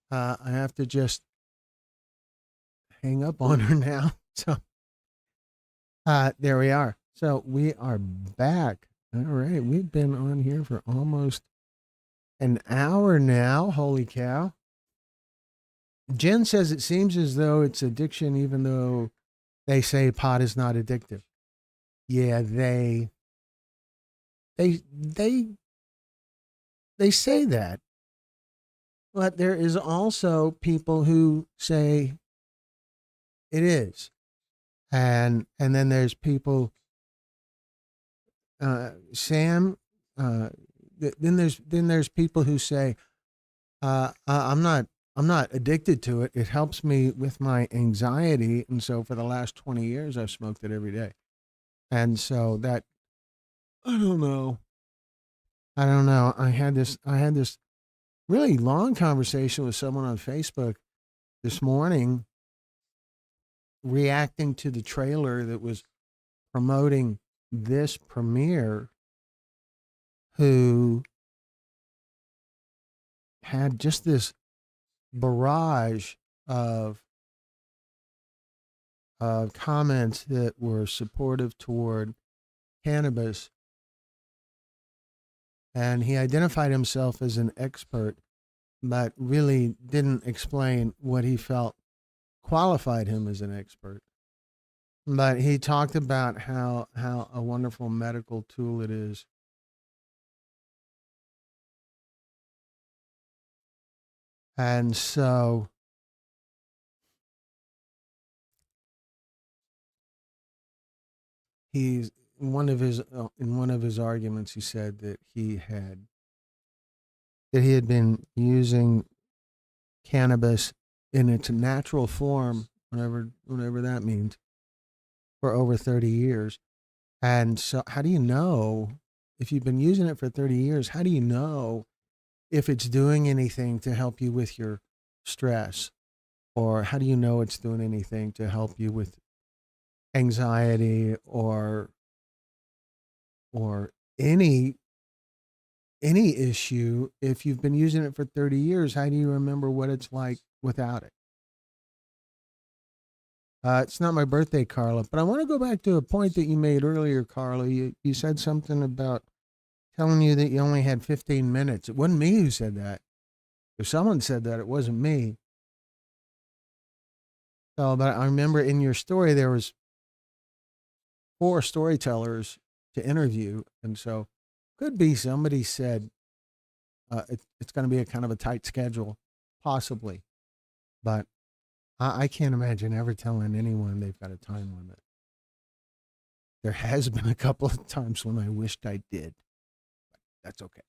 I have to just hang up on her now. So there we are. So we are back. All right. We've been on here for almost an hour now. Holy cow. Jen says it seems as though it's addiction, even though they say pot is not addictive. Yeah, they say that, but there is also people who say it is, and then there's people. Sam, then there's people who say, I'm not addicted to it. It helps me with my anxiety, and so for the last 20 years, I've smoked it every day. And so that, I don't know. I had this really long conversation with someone on Facebook this morning, reacting to the trailer that was promoting this premiere, who had just this barrage of comments that were supportive toward cannabis. And he identified himself as an expert, but really didn't explain what he felt qualified him as an expert. But he talked about how a wonderful medical tool it is. And so he's in one of his arguments, he said that he had been using cannabis in its natural form, whatever that means, for over 30 years. And so how do you know, if you've been using it for 30 years, how do you know if it's doing anything to help you with your stress? Or how do you know it's doing anything to help you with anxiety or any issue? If you've been using it for 30 years, how do you remember what it's like without it? It's not my birthday, Carla, but I want to go back to a point that you made earlier, Carla. You said something about telling you that you only had 15 minutes. It wasn't me who said that. If someone said that, it wasn't me. So, but I remember in your story, there was 4 storytellers to interview. And so could be somebody said it's going to be a kind of a tight schedule, possibly. But I can't imagine ever telling anyone they've got a time limit. There has been a couple of times when I wished I did. But that's okay.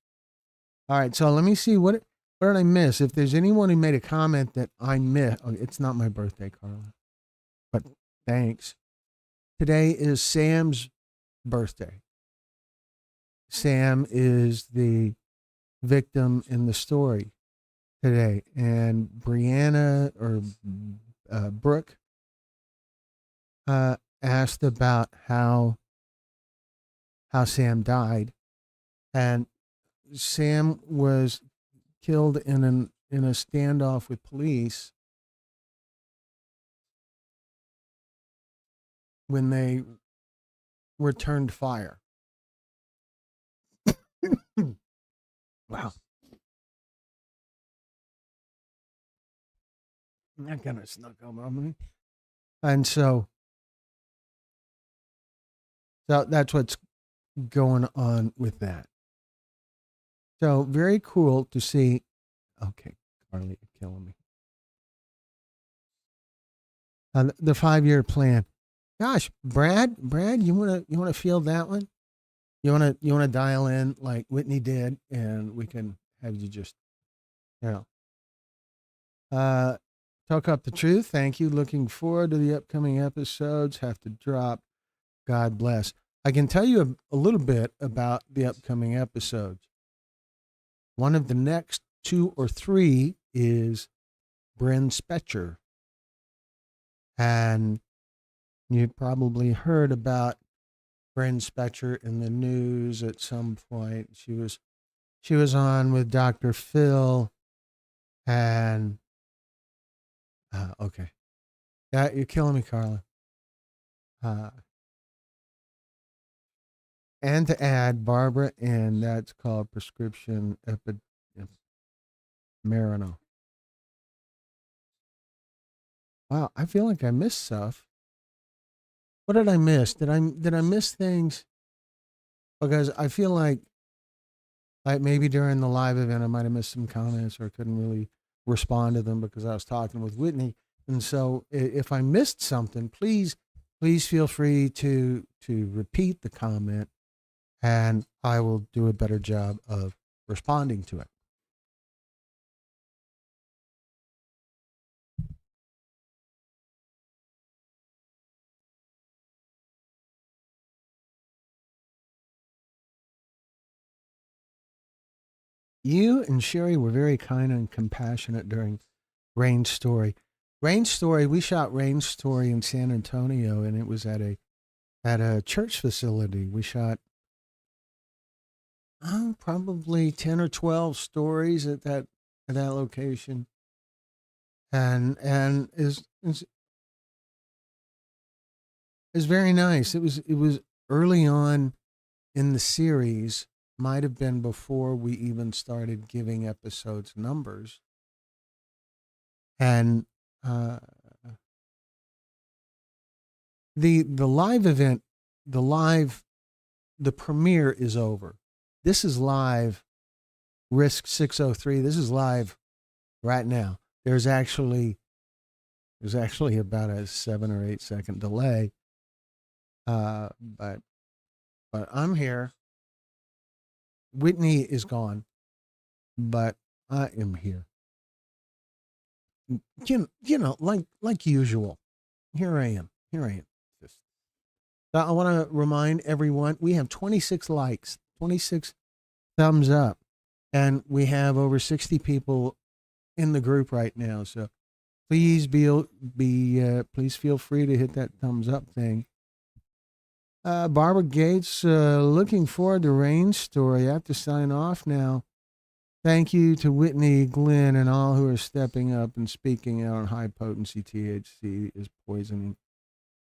All right, so let me see what did I miss? If there's anyone who made a comment that I missed, it's not my birthday, Carla. But thanks. Today is Sam's birthday. Sam is the victim in the story today, and Brianna or Brooke asked about how Sam died, and Sam was killed in a standoff with police when they returned fire. Wow. That kind of snuck up on me. And so that's what's going on with that. So very cool to see. Okay, Carly, you're killing me. The 5-year plan. Gosh, Brad, you wanna feel that one? You wanna dial in like Whitney did, and we can have you just, talk up the truth. Thank you. Looking forward to the upcoming episodes. Have to drop. God bless. I can tell you a little bit about the upcoming episodes. One of the next 2 or 3 is Bryn Spetcher. And you probably heard about Bryn Spetcher in the news at some point. She was on with Dr. Phil, and okay. Yeah, you're killing me, Carla. And to add Barbara, and that's called prescription Marino. Wow, I feel like I missed stuff. What did I miss? Did I miss things? Because I feel like maybe during the live event I might have missed some comments or couldn't really respond to them because I was talking with Whitney. And so if I missed something, please feel free to repeat the comment and I will do a better job of responding to it. You and Sherry were very kind and compassionate during Rain's story. Rain's story, we shot Rain's story in San Antonio, and it was at a church facility. We shot probably 10 or 12 stories at that location, and is very nice. It was early on in the series. Might have been before we even started giving episodes numbers. And the live event, the premiere is over. This is live, Risk 603. This is live right now. There's actually about a 7 or 8 second delay. But I'm here. Whitney is gone, but I am here. You know, like usual. Here I am. Just, I want to remind everyone we have 26 likes, 26 thumbs up, and we have over 60 people in the group right now. So please please feel free to hit that thumbs up thing. Barbara Gates, looking forward to Rain's story. I have to sign off now. Thank you to Whitney, Glenn, and all who are stepping up and speaking out on high potency THC is poisoning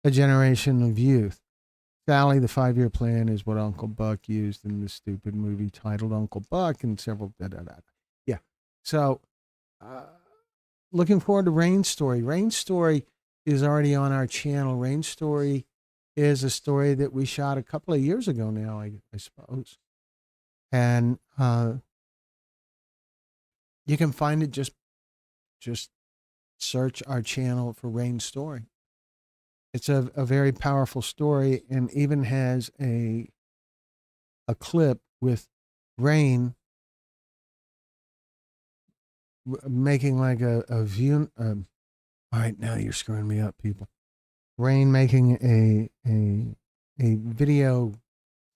a generation of youth. Sally, the 5-year plan is what Uncle Buck used in the stupid movie titled Uncle Buck and several Yeah. So, looking forward to Rain's story. Rain's story is already on our channel. Rain's story is a story that we shot a couple of years ago now, I suppose. And you can find it, just search our channel for Rain's story. It's a very powerful story and even has a clip with Rain making like a view. All right, now you're screwing me up, people. Rain making a video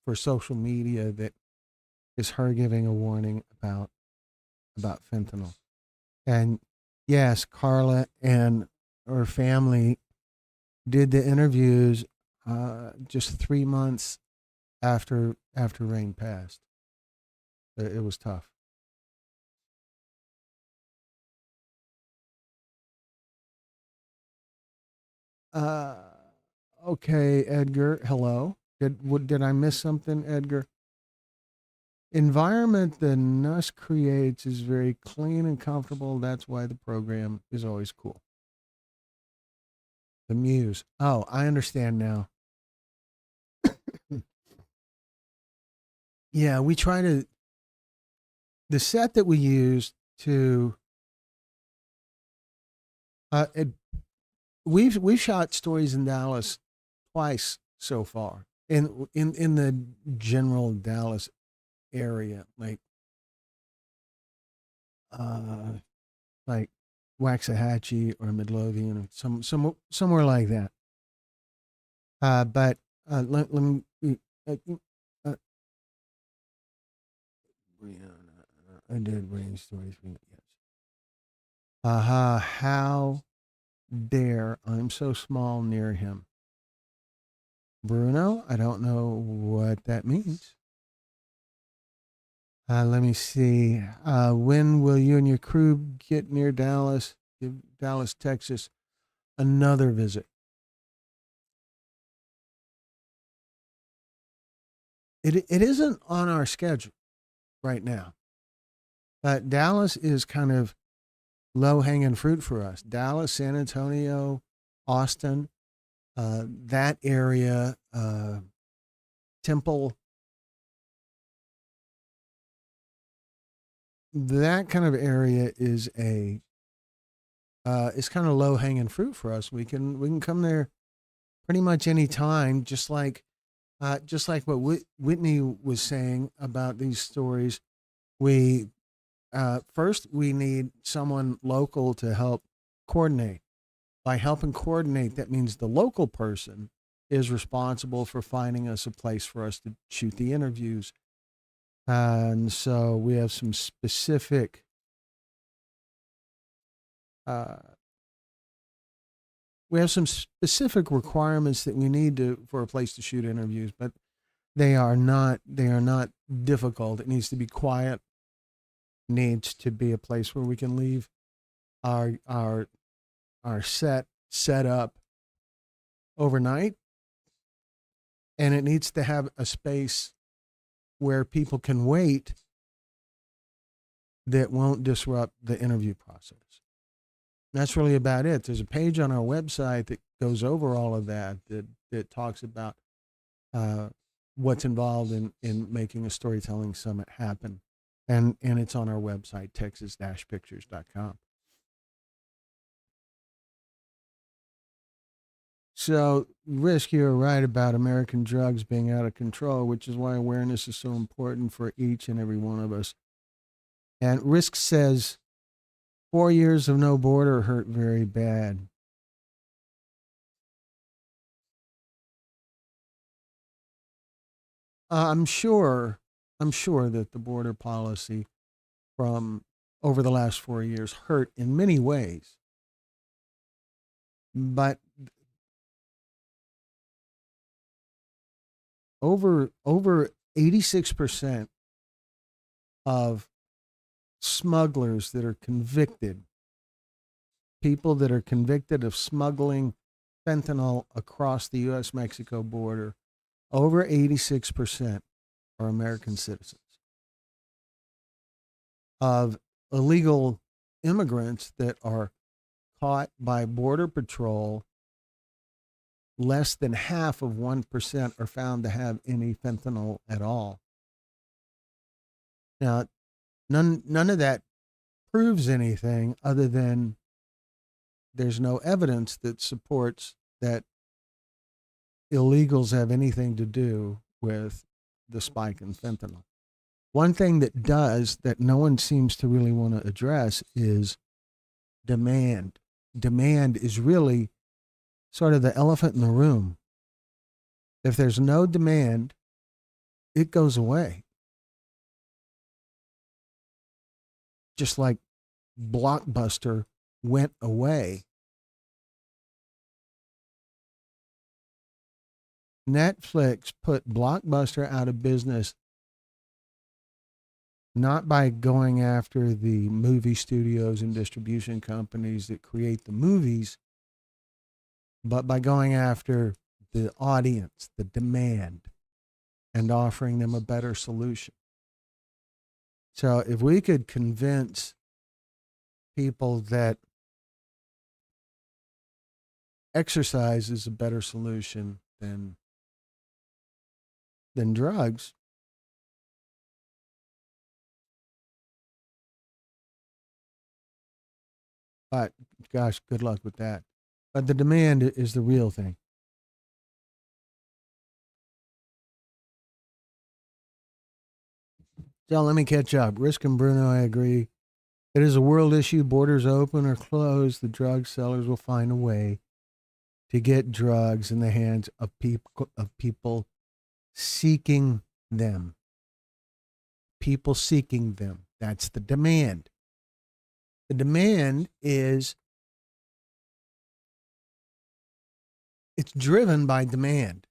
for social media that is her giving a warning about fentanyl. And yes, Carla and her family did the interviews just 3 months after Rain passed. It was tough. Okay, Edgar. Hello. Did I miss something, Edgar? Environment the Nuss creates is very clean and comfortable. That's why the program is always cool. The Muse. Oh, I understand now. Yeah, we try to. The set that we used to. We've shot stories in Dallas twice so far in the general Dallas area, like Waxahachie or Midlothian, or somewhere like that. But let me. I did Rain stories. Yes. How dare I'm so small near him? Bruno, I don't know what that means. Let me see. When will you and your crew get near Dallas? Give Dallas, Texas, another visit. It isn't on our schedule right now. Dallas is kind of low-hanging fruit for us. Dallas, San Antonio, Austin. that area, Temple, that kind of area is it's kind of low hanging fruit for us. We can come there pretty much any time, just like what Whitney was saying about these stories. We first we need someone local to help coordinate. By helping coordinate, that means the local person is responsible for finding us a place for us to shoot the interviews. And so we have some specific requirements that we need for a place to shoot interviews, but they are not difficult. It needs to be quiet, needs to be a place where we can leave our set up overnight, and it needs to have a space where people can wait that won't disrupt the interview process. That's really about it. There's a page on our website that goes over all of that talks about what's involved in making a storytelling summit happen, and it's on our website, texas-pictures.com. So, Risk, you're right about American drugs being out of control, which is why awareness is so important for each and every one of us. And Risk says, 4 years of no border hurt very bad. I'm sure that the border policy from over the last 4 years hurt in many ways. But over 86% of smugglers that are convicted, people that are convicted of smuggling fentanyl across the U.S.-Mexico border, over 86% are American citizens. Of illegal immigrants that are caught by Border Patrol, less than half of 1% are found to have any fentanyl at all. Now, none of that proves anything other than there's no evidence that supports that illegals have anything to do with the spike in fentanyl. One thing that does that no one seems to really want to address is demand. Demand is really sort of the elephant in the room. If there's no demand, it goes away. Just like Blockbuster went away. Netflix put Blockbuster out of business not by going after the movie studios and distribution companies that create the movies, but by going after the audience, the demand, and offering them a better solution. So if we could convince people that exercise is a better solution than drugs, but gosh, good luck with that. But the demand is the real thing. So let me catch up. Risk and Bruno, I agree. It is a world issue. Borders open or closed, the drug sellers will find a way to get drugs in the hands of people seeking them. People seeking them. That's the demand. The demand is, it's driven by demand.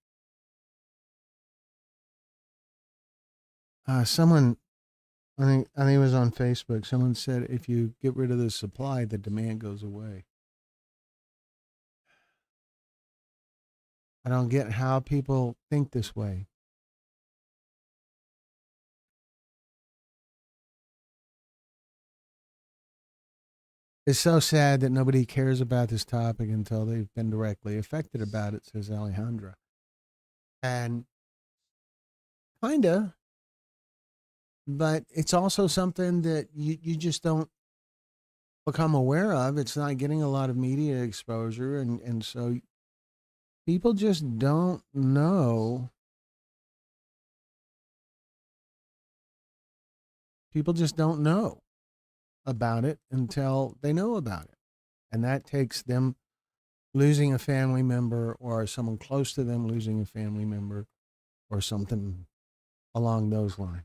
Someone, I think it was on Facebook, someone said if you get rid of the supply, the demand goes away. I don't get how people think this way. It's so sad that nobody cares about this topic until they've been directly affected about it, says Alejandra. And kinda, but it's also something that you just don't become aware of. It's not getting a lot of media exposure, and so people just don't know. People just don't know about it until they know about it. And that takes them losing a family member or someone close to them losing a family member or something along those lines.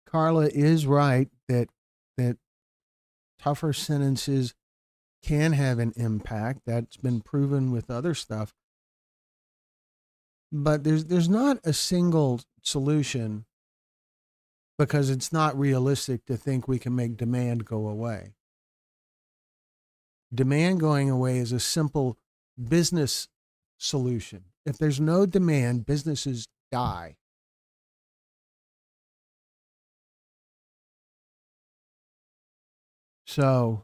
Carla is right that tougher sentences can have an impact. That's been proven with other stuff. But there's not a single solution because it's not realistic to think we can make demand go away. Demand going away is a simple business solution. If there's no demand, businesses die. So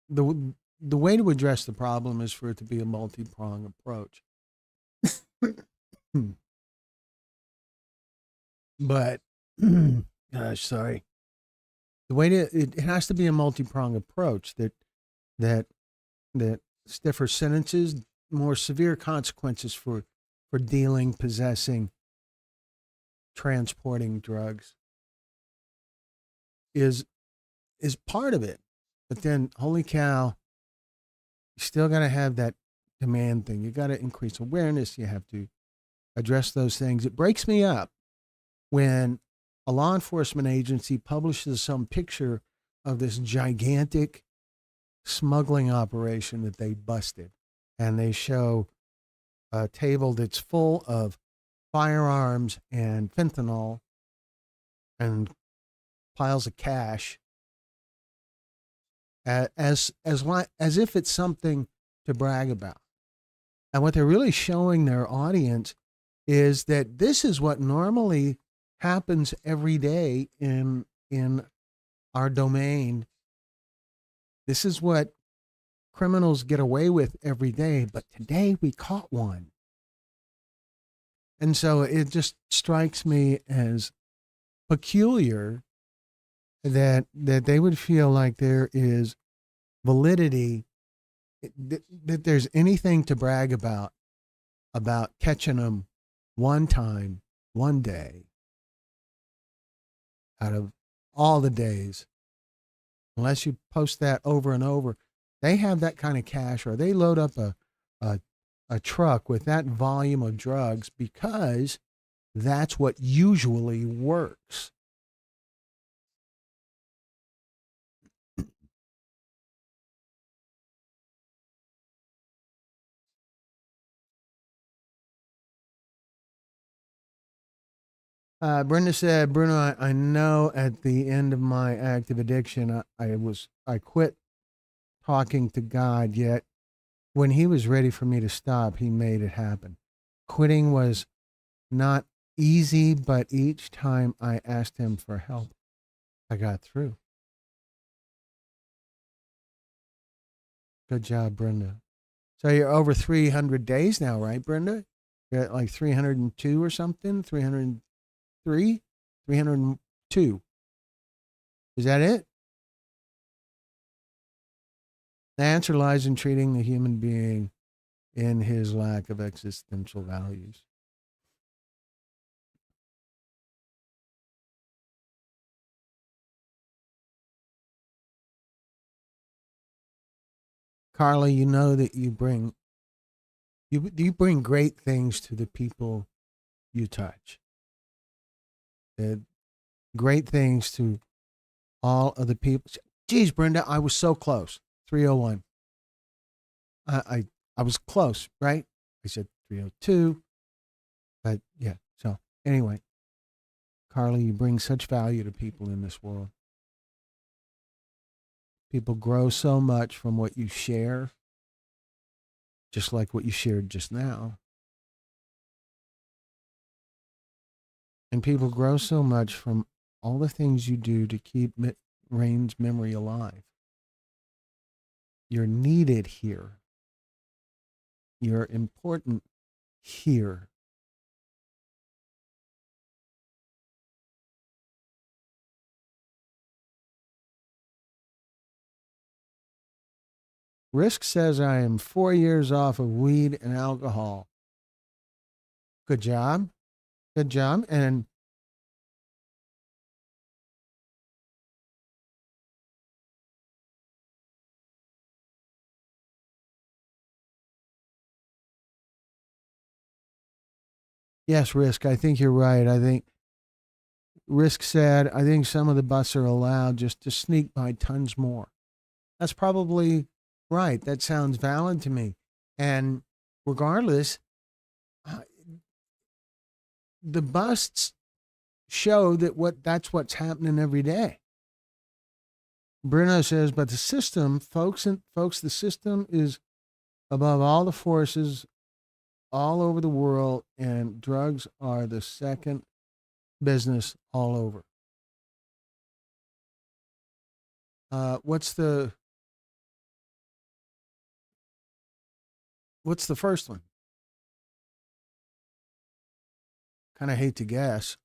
the way to address the problem is for it to be a multi-pronged approach. But gosh, sorry. The way to it has to be a multi-pronged approach that stiffer sentences, more severe consequences for dealing, possessing, transporting drugs is part of it. But then, holy cow, you still got to have that demand thing. You got to increase awareness. You have to address those things. It breaks me up when a law enforcement agency publishes some picture of this gigantic smuggling operation that they busted. And they show a table that's full of firearms and fentanyl and piles of cash as if it's something to brag about. And what they're really showing their audience is that this is what normally happens every day in our domain. This is what criminals get away with every day, but today we caught one. And so it just strikes me as peculiar that they would feel like there is validity, that there's anything to brag about catching them one time, one day, out of all the days. Unless you post that over and over, they have that kind of cash, or they load up a truck with that volume of drugs because that's what usually works. Brenda said, Bruno, I know at the end of my active addiction, I quit talking to God, yet when he was ready for me to stop, he made it happen. Quitting was not easy, but each time I asked him for help, I got through. Good job, Brenda. So you're over 300 days now, right, Brenda? You're at like 302 or something? 303? 302. Is that it? The answer lies in treating the human being in his lack of existential values. Carla, you know that you bring great things to the people you touch. Great things to all of the people. Geez, Brenda, I was so close. 301. I was close, right? I said 302. But yeah, so anyway, Carla, you bring such value to people in this world. People grow so much from what you share, just like what you shared just now. And people grow so much from all the things you do to keep Rain's memory alive. You're needed here. You're important here. Risk says I am 4 years off of weed and alcohol. Good job. Good job. And yes, Risk, I think you're right. I think Risk said, I think some of the busts are allowed just to sneak by tons more. That's probably right. That sounds valid to me. And regardless, the busts show that that's what's happening every day. Bruno says, but the system, folks, the system is above all the forces all over the world, and drugs are the second business all over. What's the first one? Kind of hate to guess.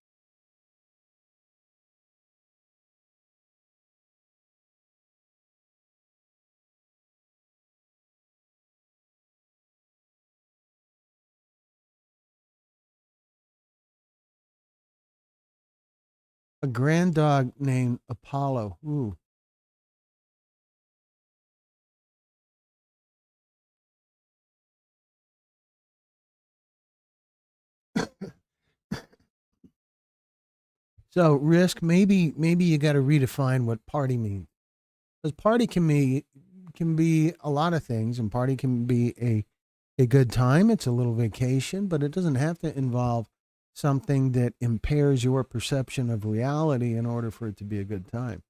A grand dog named Apollo. Ooh. So Risk, maybe you got to redefine what party means. Because party can be a lot of things, and party can be a good time. It's a little vacation, but it doesn't have to involve something that impairs your perception of reality in order for it to be a good time.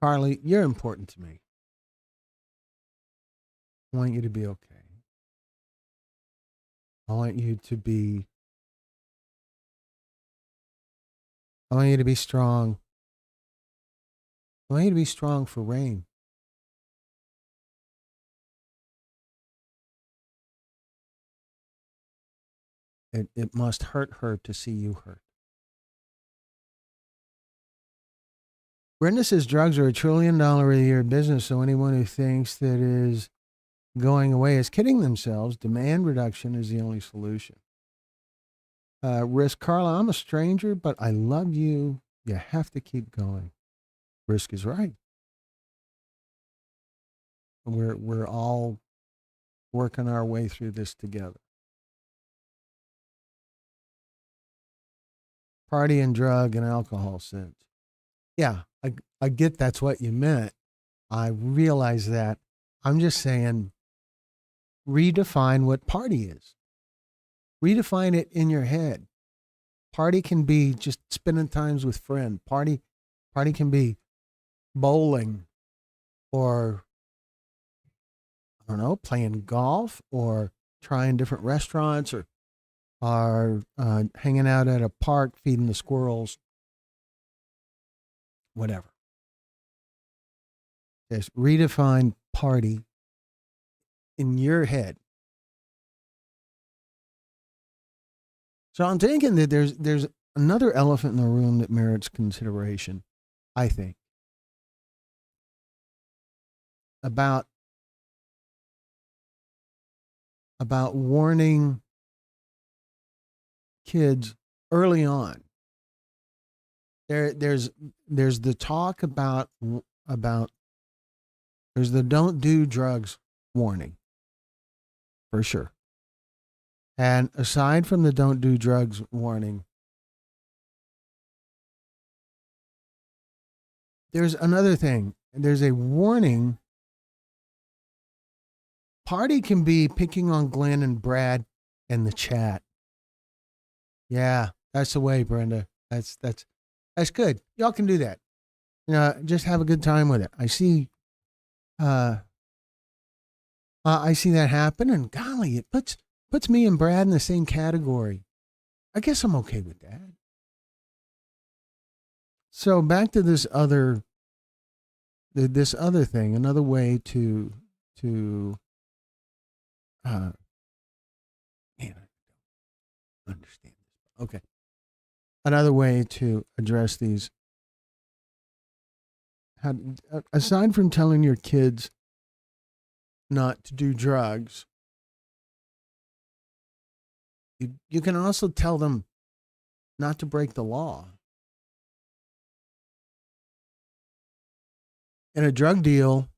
Carly, you're important to me. I want you to be okay. I want you to be strong. I want you to be strong for Rain. It must hurt her to see you hurt. Brenda says drugs are $1 trillion a year business, so anyone who thinks that is going away is kidding themselves. Demand reduction is the only solution. Risk, Carla, I'm a stranger, but I love you. You have to keep going. Risk is right. We're all working our way through this together. Party and drug and alcohol sense. Yeah, I get that's what you meant. I realize that. I'm just saying, redefine what party is. Redefine it in your head. Party can be just spending times with friends. Party can be bowling, or I don't know, playing golf, or trying different restaurants, or hanging out at a park, feeding the squirrels, whatever. Just redefine party in your head. So I'm thinking that there's another elephant in the room that merits consideration, I think, about warning kids early on. There's the talk about there's the don't do drugs warning, for sure. And aside from the don't do drugs warning, there's another thing. There's a warning. Party can be picking on Glenn and Brad in the chat. Yeah, That's the way, Brenda. That's good. Y'all can do that. Just have a good time with it. I see that happen, and golly, it puts me and Brad in the same category. I guess I'm okay with that. So back to this other thing, another way to man, I don't understand this. Okay. Another way to address these, aside from telling your kids not to do drugs, you can also tell them not to break the law. In a drug deal,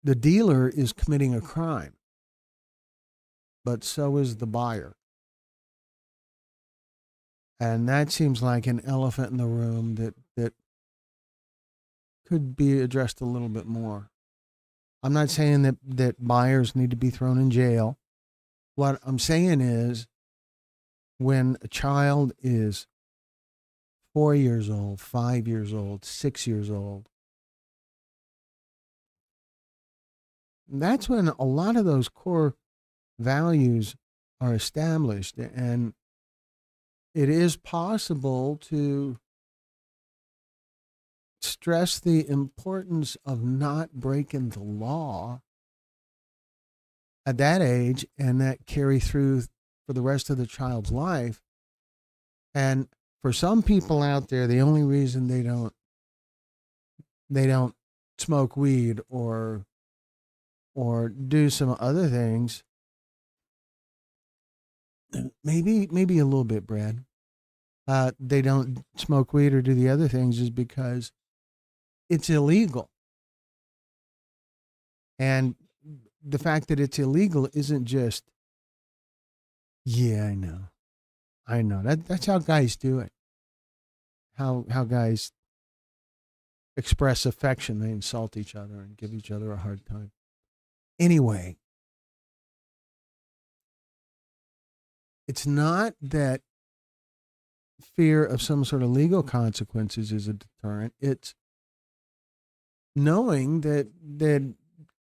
the dealer is committing a crime, but so is the buyer. And that seems like an elephant in the room that could be addressed a little bit more. I'm not saying that buyers need to be thrown in jail. What I'm saying is, when a child is 4 years old, 5 years old, 6 years old, that's when a lot of those core values are established, and it is possible to stress the importance of not breaking the law at that age, and that carry through for the rest of the child's life. And for some people out there, the only reason they don't smoke weed or do some other things, maybe a little bit, Brad, they don't smoke weed or do the other things is because it's illegal. And the fact that it's illegal isn't just, yeah, I know. That's how guys do it. How guys express affection. They insult each other and give each other a hard time. Anyway, it's not that fear of some sort of legal consequences is a deterrent. It's knowing that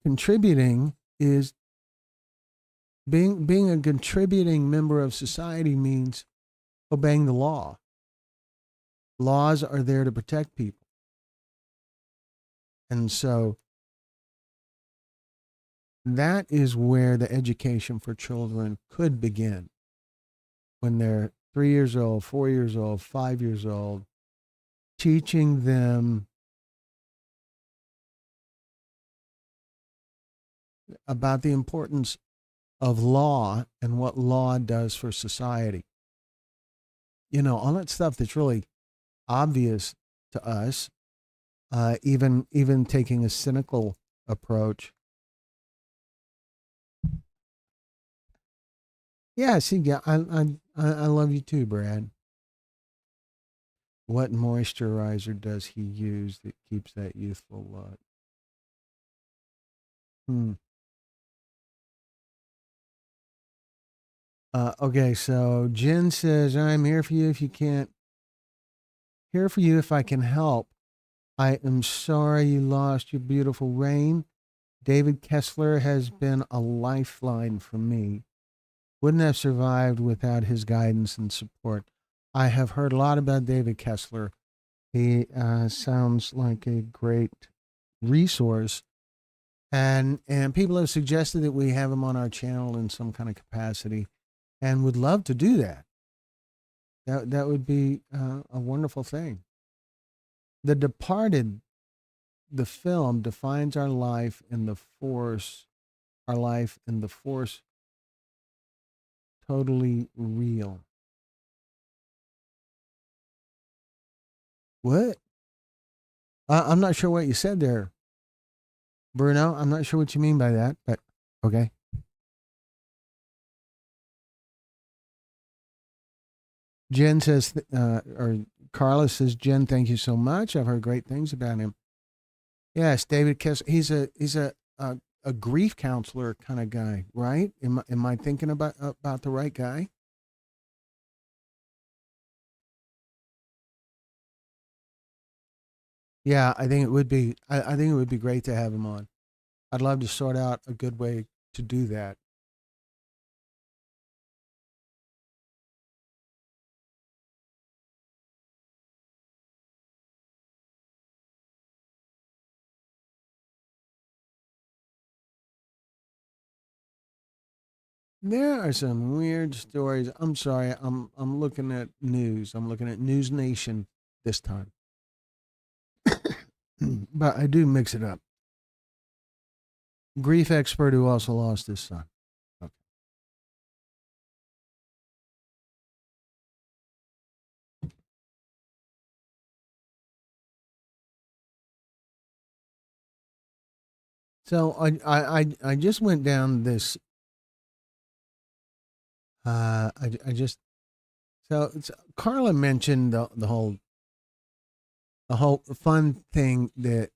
contributing is being a contributing member of society means obeying the law. Laws are there to protect people. And so that is where the education for children could begin. When they're 3 years old, 4 years old, 5 years old, teaching them about the importance of law and what law does for society. All that stuff that's really obvious to us, even taking a cynical approach. Yeah, see, I love you too, Brad. What moisturizer does he use that keeps that youthful look? Okay, so Jen says, I'm here for you if you can't. Here for you if I can help. I am sorry you lost your beautiful Rain. David Kessler has been a lifeline for me. Wouldn't have survived without his guidance and support. I have heard a lot about David Kessler. He sounds like a great resource. And people have suggested that we have him on our channel in some kind of capacity, and would love to do that. That would be a wonderful thing. The Departed, the film, defines our life in the Force, totally real. What? I'm not sure what you said there, Bruno. I'm not sure what you mean by that, but okay. Jen says, or Carla says, Jen, thank you so much. I've heard great things about him. Yes, David Kessler. He's a grief counselor kind of guy, right? Am I thinking about the right guy? Yeah, I think it would be. I think it would be great to have him on. I'd love to sort out a good way to do that. There are some weird stories. I'm sorry. I'm looking at news. I'm looking at News Nation this time. But I do mix it up. Grief expert who also lost his son. Okay. So I just went down this. I just so Carla mentioned the whole fun thing that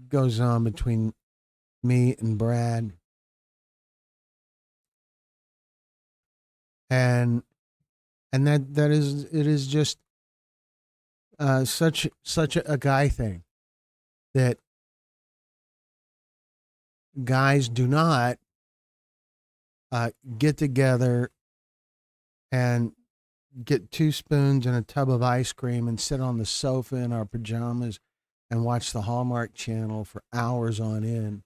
goes on between me and Brad, and that is, it is just such a guy thing that guys do not get together and get 2 spoons and a tub of ice cream and sit on the sofa in our pajamas and watch the Hallmark Channel for hours on end.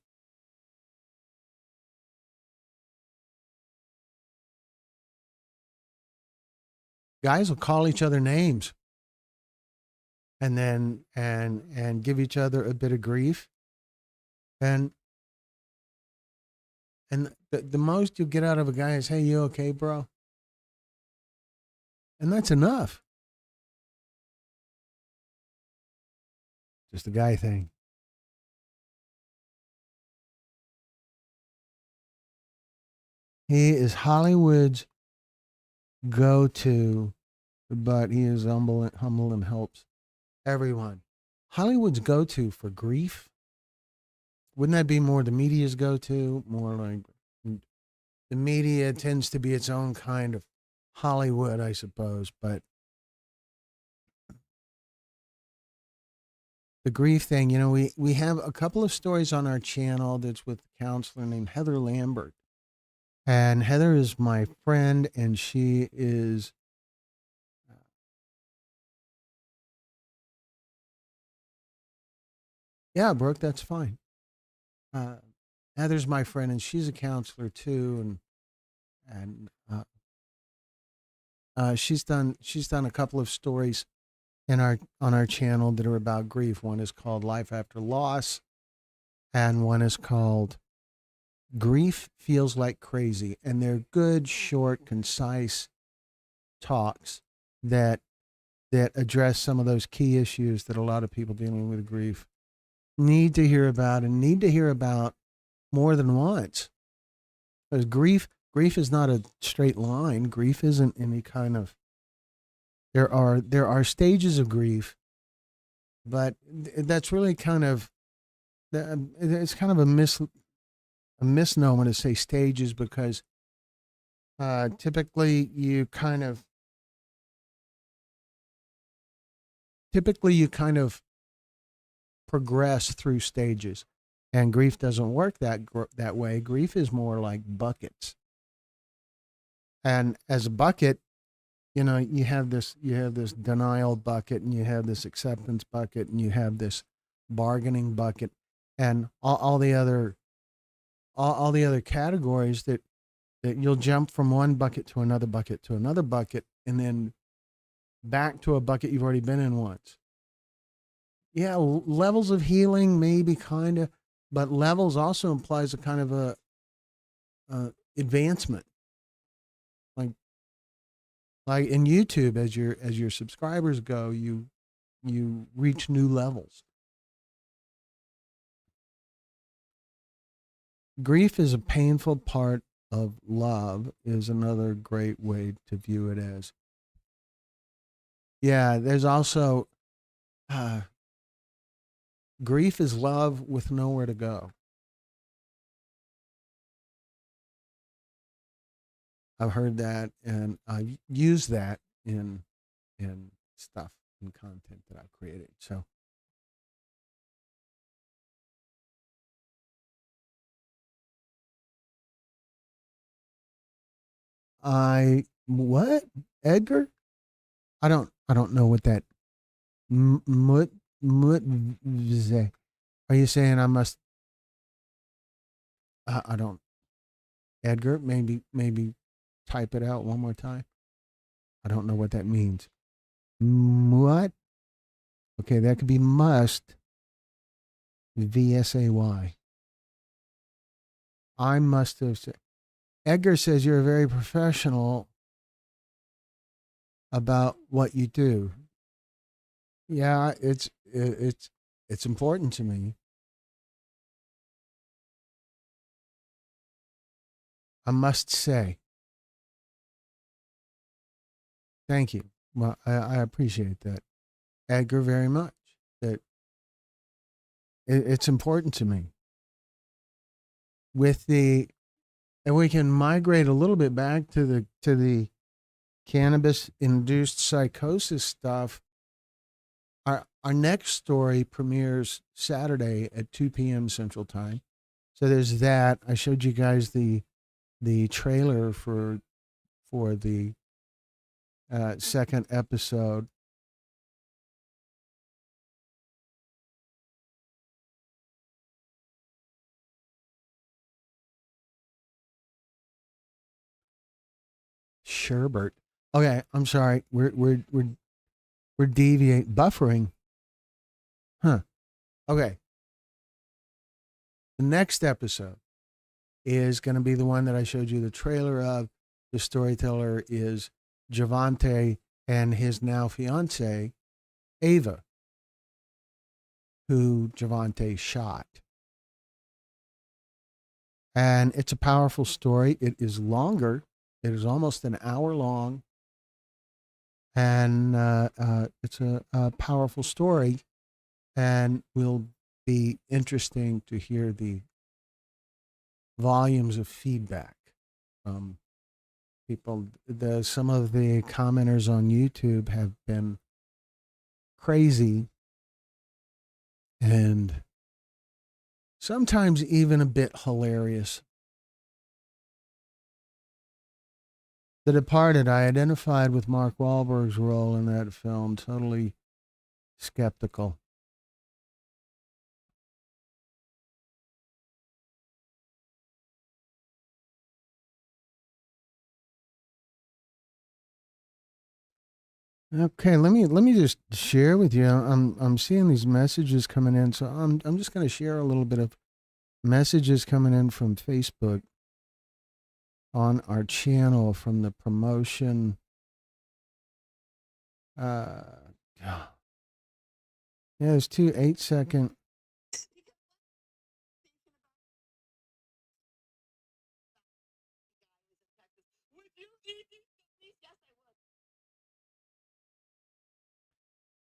Guys will call each other names and then and give each other a bit of grief, and the most you'll get out of a guy is, "Hey, you okay, bro?" And that's enough. Just a guy thing. He is Hollywood's go-to, but he is humble and helps everyone. Hollywood's go-to for grief. Wouldn't that be more the media's go-to? More like the media tends to be its own kind of Hollywood, I suppose. But the grief thing, you know, we have a couple of stories on our channel that's with a counselor named Heather Lambert. And Heather is my friend, and she is yeah, Brooke, that's fine. Heather's my friend, and she's a counselor too, and she's done a couple of stories in on our channel that are about grief. One is called Life After Loss, and one is called Grief Feels Like Crazy. And they're good, short, concise talks that address some of those key issues that a lot of people dealing with grief need to hear about, and need to hear about more than once. Because grief is not a straight line. Grief isn't any kind of, there are stages of grief, but that's really kind of, it's kind of a misnomer to say stages, because typically you kind of progress through stages, and grief doesn't work that way. Grief is more like buckets, and as a bucket, you know, you have this denial bucket, and you have this acceptance bucket, and you have this bargaining bucket, and all the other categories that you'll jump from one bucket to another bucket to another bucket, and then back to a bucket you've already been in once. Yeah, levels of healing, maybe, kind of, but levels also implies a kind of a advancement. Like in YouTube, as your subscribers go, you reach new levels. Grief is a painful part of love is another great way to view it as. Yeah, there's also grief is love with nowhere to go. I've heard that, and I've used that in stuff, and content that I've created. So what? Edgar? I don't know what that mut are you saying I must I don't Edgar, maybe type it out one more time. I don't know what that means. What? Okay, that could be must. VSAY. I must have said. Edgar says you're very professional about what you do. Yeah, it's important to me. I must say. Thank you. Well, I appreciate that, Edgar, very much. That it's important to me. And we can migrate a little bit back to the cannabis induced psychosis stuff. Our next story premieres Saturday at 2 p.m. Central Time. So there's that. I showed you guys the trailer for the second episode. Sherbert. Okay, I'm sorry. We're buffering. Huh. Okay. The next episode is going to be the one that I showed you the trailer of. The storyteller is Javante and his now fiance, Ava, who Javante shot. And it's a powerful story. It is longer. It is almost an hour long. And it's a powerful story. And will be interesting to hear the volumes of feedback from people. Some of the commenters on YouTube have been crazy and sometimes even a bit hilarious. The Departed, I identified with Mark Wahlberg's role in that film, totally skeptical. Okay, let me just share with you. I'm seeing these messages coming in, so I'm just going to share a little bit of messages coming in from Facebook on our channel from the promotion. Yeah, there's 2 8-second.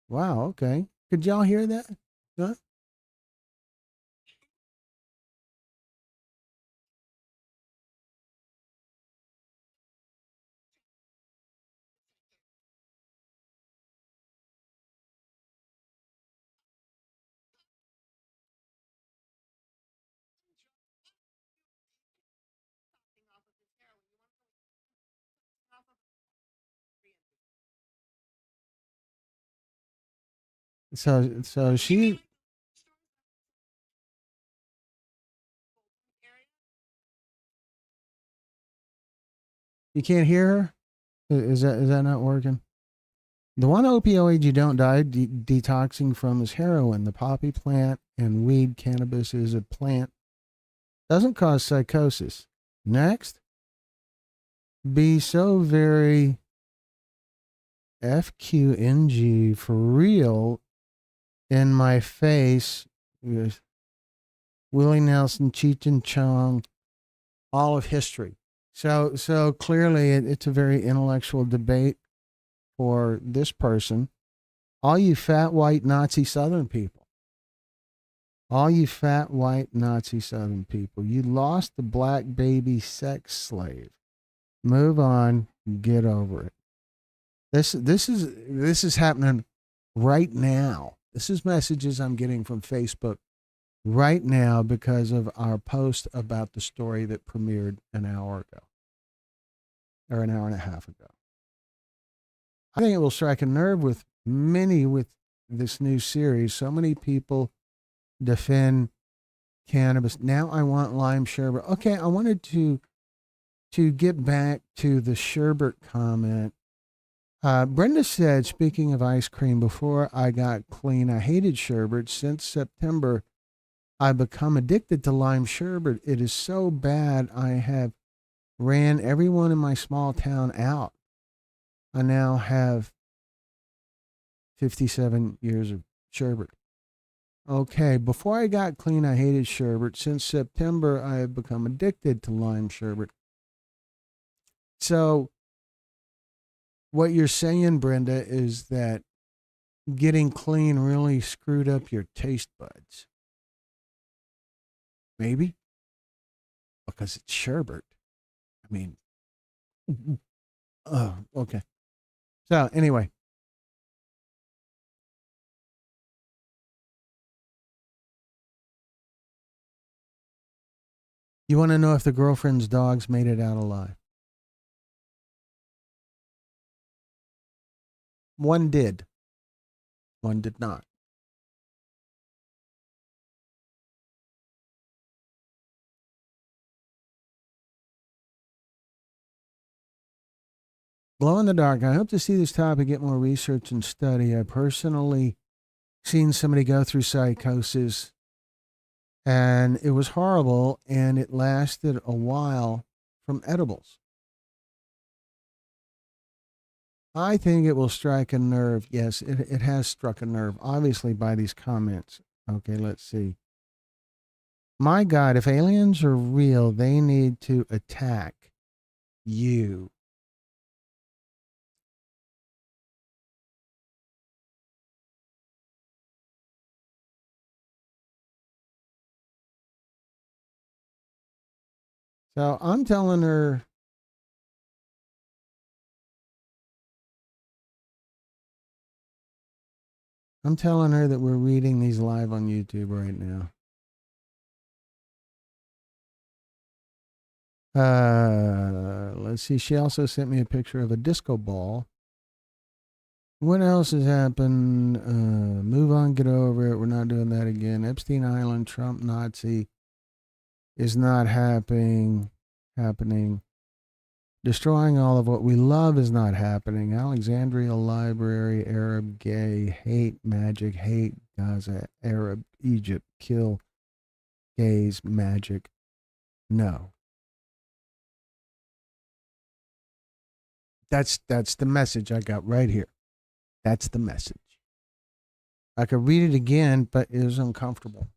Wow, okay. Could y'all hear that? Huh? So she. You can't hear her? Is that not working? The one opioid you don't die detoxing from is heroin. The poppy plant and weed cannabis is a plant. Doesn't cause psychosis. Next. Be so very FQNG for real in my face with Willie Nelson, Cheech and Chong, all of history. So clearly it's a very intellectual debate for this person. All you fat white Nazi Southern people. All you fat white Nazi Southern people. You lost the black baby sex slave. Move on. Get over it. This is happening right now. This is messages I'm getting from Facebook right now because of our post about the story that premiered an hour ago or an hour and a half ago. I think it will strike a nerve with many with this new series. So many people defend cannabis. Now I want lime sherbet. Okay, I wanted to get back to the sherbet comment. Brenda said, speaking of ice cream, before I got clean, I hated sherbet. Since September, I become addicted to lime sherbet. It is so bad I have ran everyone in my small town out. I now have 57 years of sherbet. Okay, before I got clean, I hated sherbet. Since September, I have become addicted to lime sherbet. So what you're saying, Brenda, is that getting clean really screwed up your taste buds. Maybe because it's sherbet. I mean, oh, okay. So anyway, you want to know if the girlfriend's dogs made it out alive? One did. One did not. Glow in the dark. I hope to see this topic get more research and study. I personally seen somebody go through psychosis, and it was horrible, and it lasted a while from edibles. I think it will strike a nerve. Yes, it has struck a nerve, obviously, by these comments. Okay, let's see. My God, if aliens are real, they need to attack you. So I'm telling her, that we're reading these live on YouTube right now. Let's see. She also sent me a picture of a disco ball. What else has happened? Move on, get over it. We're not doing that again. Epstein Island, Trump, Nazi is not happening. Destroying all of what we love is not happening. Alexandria Library, Arab, gay, hate, magic, hate, Gaza, Arab, Egypt, kill, gays, magic. No. That's the message I got right here. That's the message. I could read it again, but it was uncomfortable.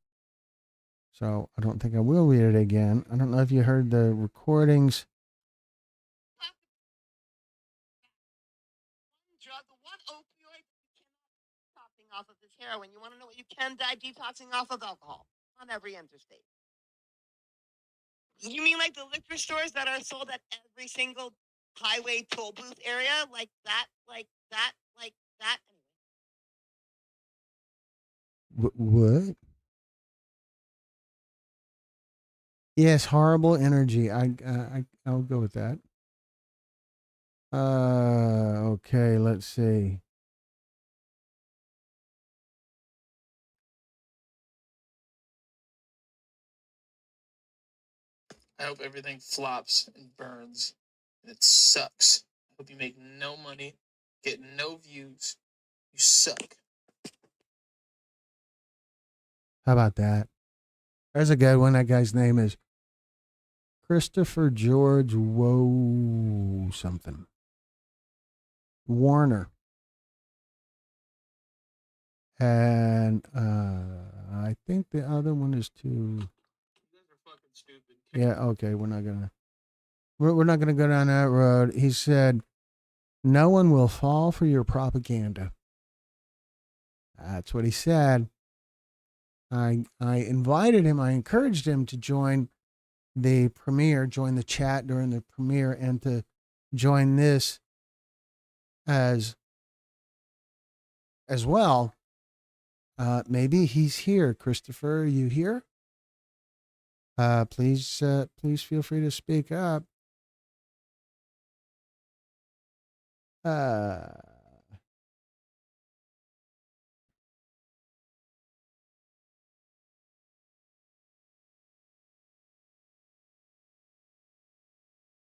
So I don't think I will read it again. I don't know if you heard the recordings. Drug, the one opioid you cannot detoxing off of is heroin. You want to know what you can die detoxing off of? Alcohol on every interstate. You mean like the liquor stores that are sold at every single highway toll booth area? Like that, like that, like that? What? Yes, horrible energy. I'll go with that. Okay, let's see. I hope everything flops and burns. And it sucks. I hope you make no money, get no views. You suck. How about that? There's a good one. That guy's name is Christopher George something. Warner. And I think the other one is too. Yeah, okay, we're not gonna go down that road. He said, "No one will fall for your propaganda." That's what he said. I invited him. I encouraged him to join the premiere, join the chat during the premiere, and to join this as as well. Maybe he's here. Christopher, are you here? Please feel free to speak up.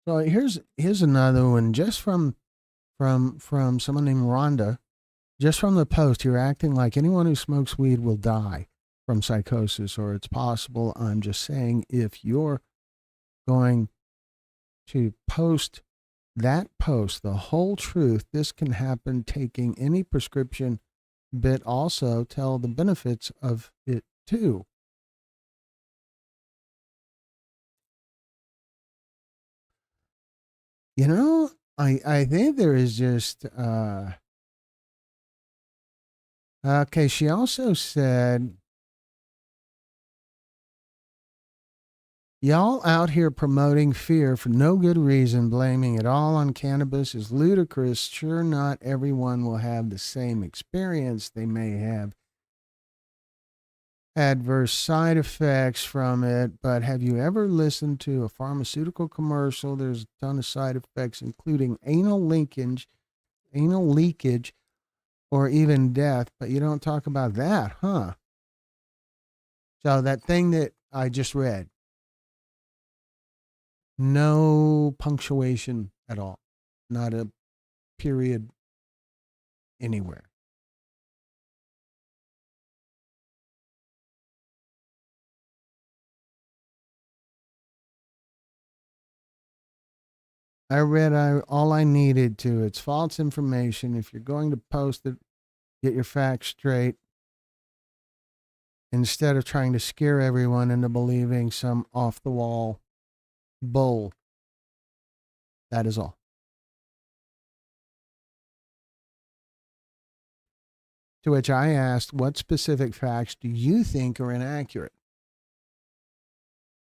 So here's another one, just from someone named Rhonda. Just from the post, you're acting like anyone who smokes weed will die from psychosis, or it's possible. I'm just saying, if you're going to post that post, the whole truth, this can happen taking any prescription, but also tell the benefits of it too. You know, I think there is just, okay, she also said, y'all out here promoting fear for no good reason, blaming it all on cannabis is ludicrous. Sure, not everyone will have the same experience. They may have adverse side effects from it, but have you ever listened to a pharmaceutical commercial? There's a ton of side effects, including anal leakage, or even death, but you don't talk about that, huh? So that thing that I just read, no punctuation at all, not a period anywhere. I read all I needed to. It's false information. If you're going to post it, get your facts straight instead of trying to scare everyone into believing some off the wall bull. That is all. To which I asked, what specific facts do you think are inaccurate?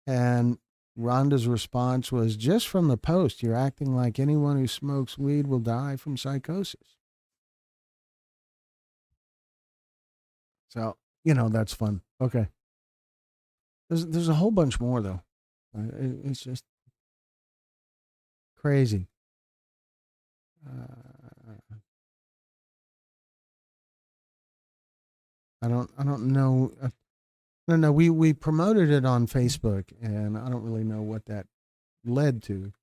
And Rhonda's response was, just from the post, you're acting like anyone who smokes weed will die from psychosis. So, that's fun. Okay. There's a whole bunch more, though. It's just crazy. I don't know. No. We promoted it on Facebook, and I don't really know what that led to.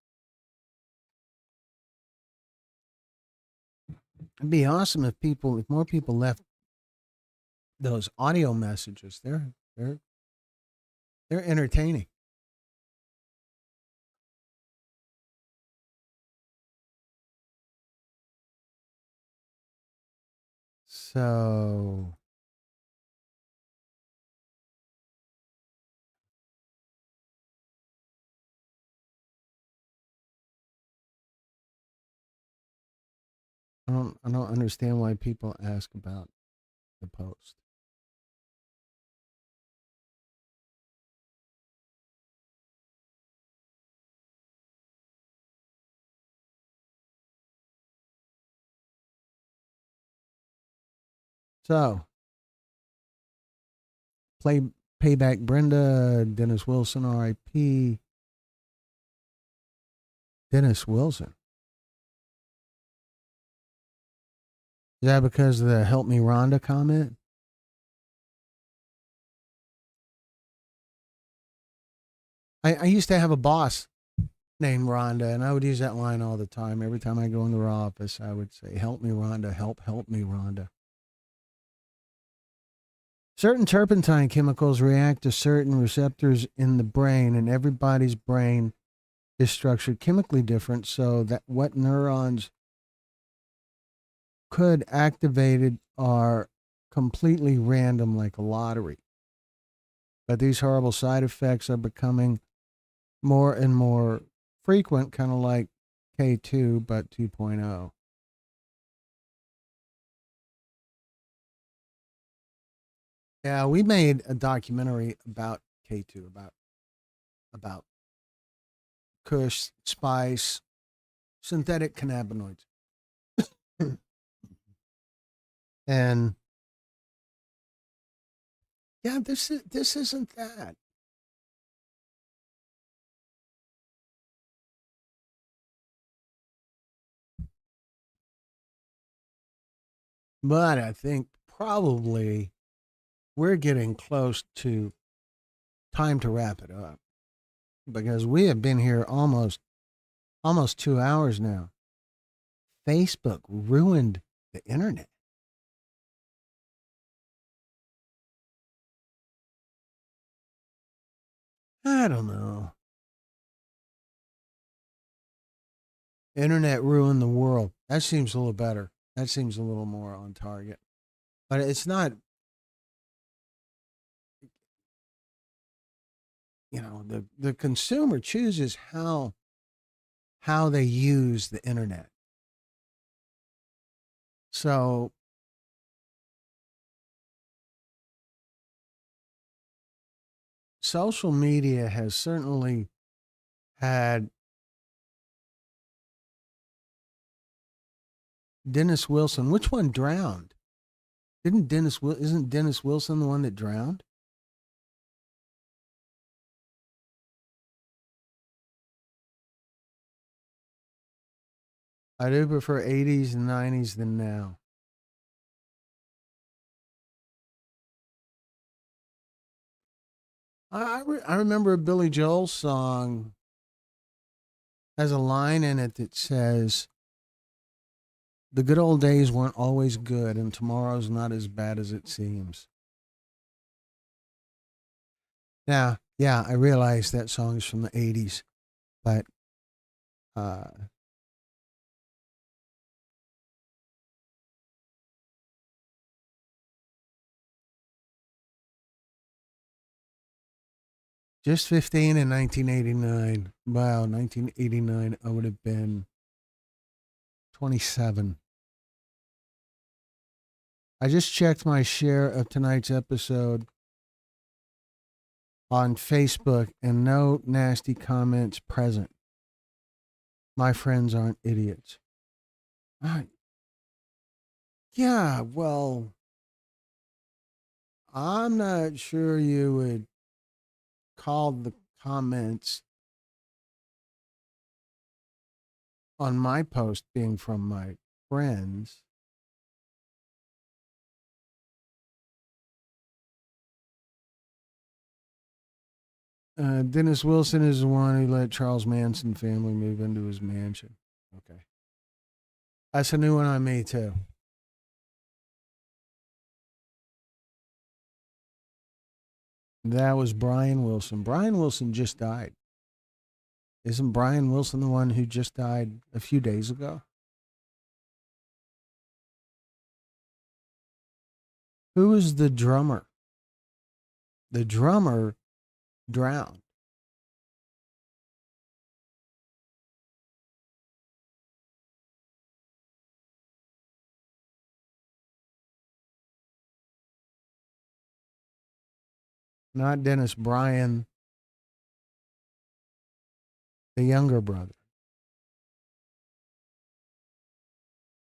It'd be awesome if more people left those audio messages. They're entertaining. So I don't understand why people ask about the post. So, Payback Brenda, Dennis Wilson, R.I.P. Dennis Wilson. Is that because of the Help Me Rhonda comment? I used to have a boss named Rhonda, and I would use that line all the time. Every time I go into her office, I would say, help me, Rhonda, help me, Rhonda. Certain turpentine chemicals react to certain receptors in the brain, and everybody's brain is structured chemically different, so that what neurons could activated are completely random, like a lottery. But these horrible side effects are becoming more and more frequent, kind of like K2, but 2.0. Yeah, we made a documentary about K2, about Kush, spice, synthetic cannabinoids. And yeah, this isn't that. But I think probably we're getting close to time to wrap it up, because we have been here almost 2 hours now. Facebook ruined the internet. I don't know. Internet ruined the world. That seems a little better. That seems a little more on target. But it's not, the consumer chooses how they use the internet. So social media has certainly had Dennis Wilson. Which one drowned? Isn't Dennis Wilson the one that drowned? I do prefer 80s and 90s than now. I remember a Billy Joel song has a line in it that says, "The good old days weren't always good, and tomorrow's not as bad as it seems." Now, yeah, I realize that song is from the 80s, but just 15 in 1989. Wow, 1989, I would have been 27. I just checked my share of tonight's episode on Facebook, and no nasty comments present. My friends aren't idiots. Yeah, well, I'm not sure you would call the comments on my post being from my friends. Dennis Wilson is the one who let Charles Manson family move into his mansion. Okay. That's a new one on me, too. That was Brian Wilson. Brian Wilson just died. Isn't Brian Wilson the one who just died a few days ago? Who was the drummer? The drummer drowned. Not Dennis, Brian, the younger brother.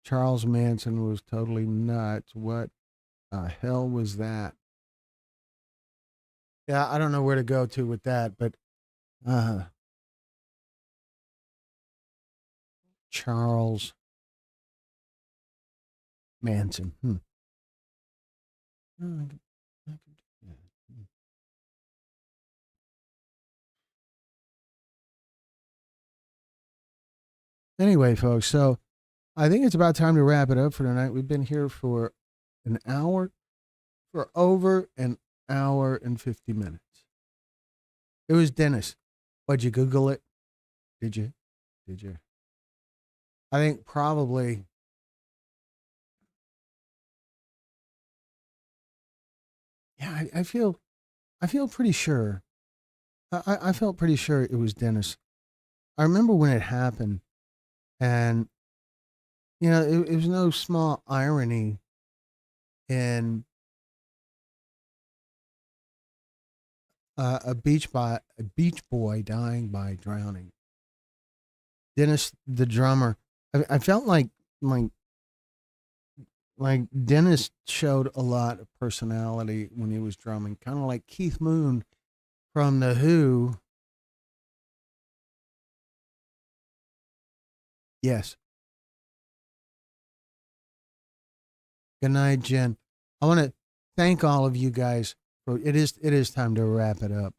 Charles Manson was totally nuts. What the hell was that? Yeah, I don't know where to go to with that, but Charles Manson. Anyway, folks, so I think it's about time to wrap it up for tonight. We've been here for an hour, for over an hour and 50 minutes. It was Dennis. What'd you Google it? Did you? I think probably. Yeah, I feel pretty sure. I felt pretty sure it was Dennis. I remember when it happened, and it was no small irony in a beach boy dying by drowning. Dennis, the drummer, I felt like like Dennis showed a lot of personality when he was drumming, kind of like Keith Moon from The Who. Yes. Good night, Jen. I want to thank all of you guys for it is time to wrap it up.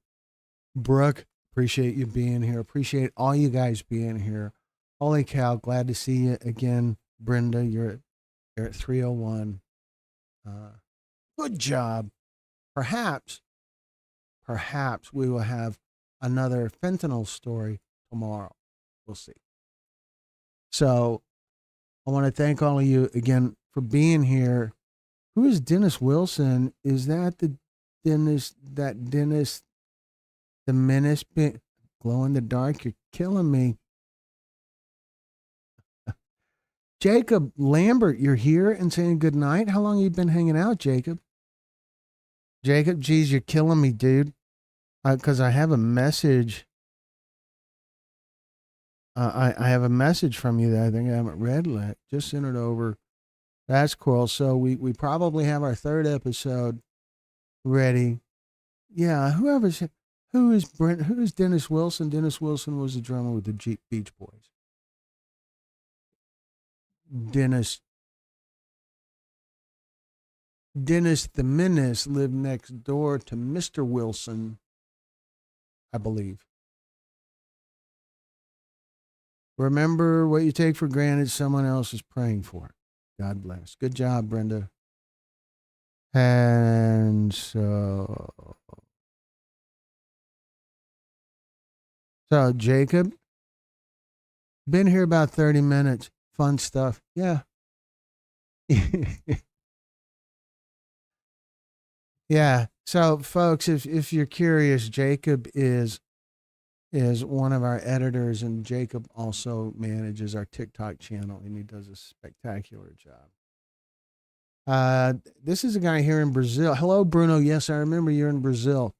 Brooke, appreciate you being here. Appreciate all you guys being here. Holy cow, glad to see you again. Brenda, you're at 301. Good job. Perhaps we will have another fentanyl story tomorrow. We'll see. So I want to thank all of you again for being here. Who is Dennis Wilson? Is that the Dennis, the menace, glow in the dark? You're killing me. Jacob Lambert, you're here and saying good night. How long have you been hanging out, Jacob? Jacob, geez, you're killing me, dude. Because I have a message. I have a message from you that I think I haven't read yet. Just sent it over. That's cool. So we probably have our third episode ready. Yeah, who is Dennis Wilson? Dennis Wilson was the drummer with the Beach Boys. Dennis the Menace lived next door to Mr. Wilson, I believe. Remember, what you take for granted, someone else is praying for it. God bless. Good job, Brenda. And so Jacob, been here about 30 minutes. Fun stuff. Yeah. Yeah. So, folks, if you're curious, Jacob is one of our editors, and Jacob also manages our TikTok channel, and he does a spectacular job. This is a guy here in Brazil. Hello, Bruno. Yes, I remember you're in Brazil.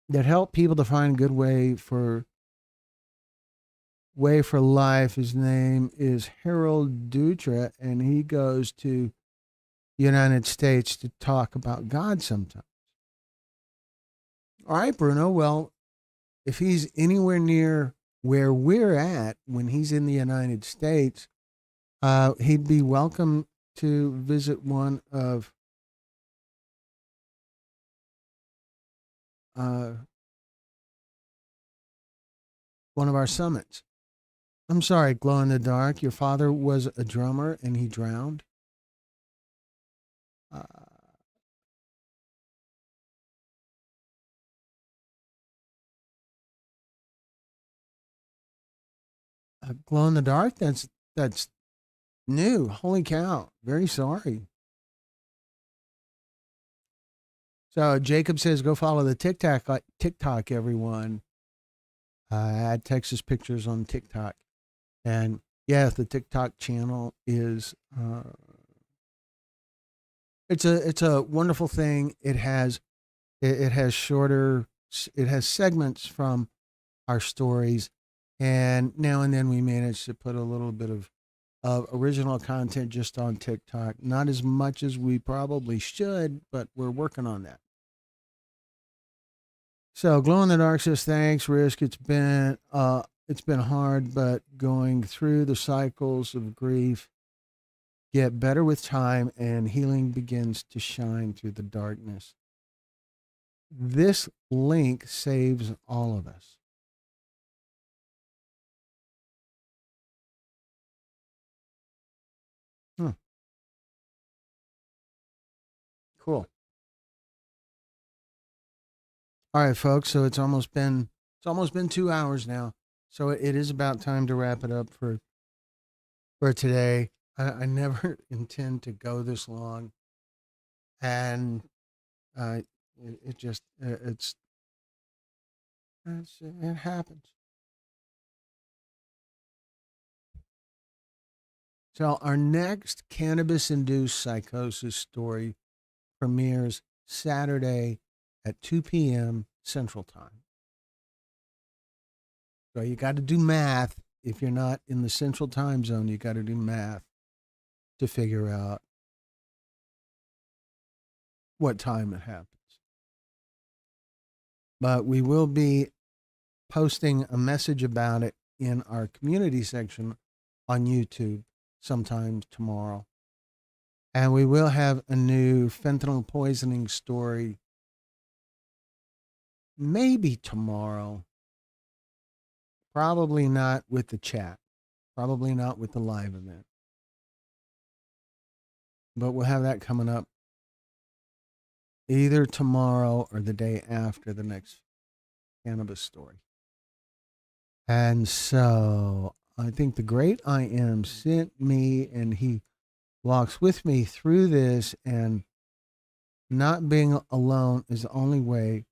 That help people to find a good way for life. His name is Harold Dutra, and he goes to the United States to talk about God sometimes. All right, Bruno. Well, if he's anywhere near where we're at when he's in the United States, he'd be welcome to visit one of our summits. I'm sorry, glow in the dark. Your father was a drummer and he drowned. Glow in the dark. That's new. Holy cow! Very sorry. So Jacob says, go follow the TikTok, everyone. Add Texas pictures on TikTok. And yes, the TikTok channel is, it's a wonderful thing. It has segments from our stories. And now and then we manage to put a little bit of original content just on TikTok. Not as much as we probably should, but we're working on that. So Glow in the Dark says, thanks, Risk. It's been hard, but going through the cycles of grief get better with time, and healing begins to shine through the darkness. This link saves all of us. Cool. All right, folks. So it's almost been 2 hours now. So it is about time to wrap it up for today. I never intend to go this long, and it happens. So our next cannabis-induced psychosis story premieres Saturday at 2 p.m. Central Time. So you got to do math. If you're not in the Central Time Zone, you got to do math. to figure out what time it happens. But we will be posting a message about it in our community section on YouTube sometime tomorrow. And we will have a new fentanyl poisoning story maybe tomorrow. Probably not with the chat. Probably not with the live event. But we'll have that coming up either tomorrow or the day after the next cannabis story. And so I think the great I Am sent me, and he walks with me through this, and not being alone is the only way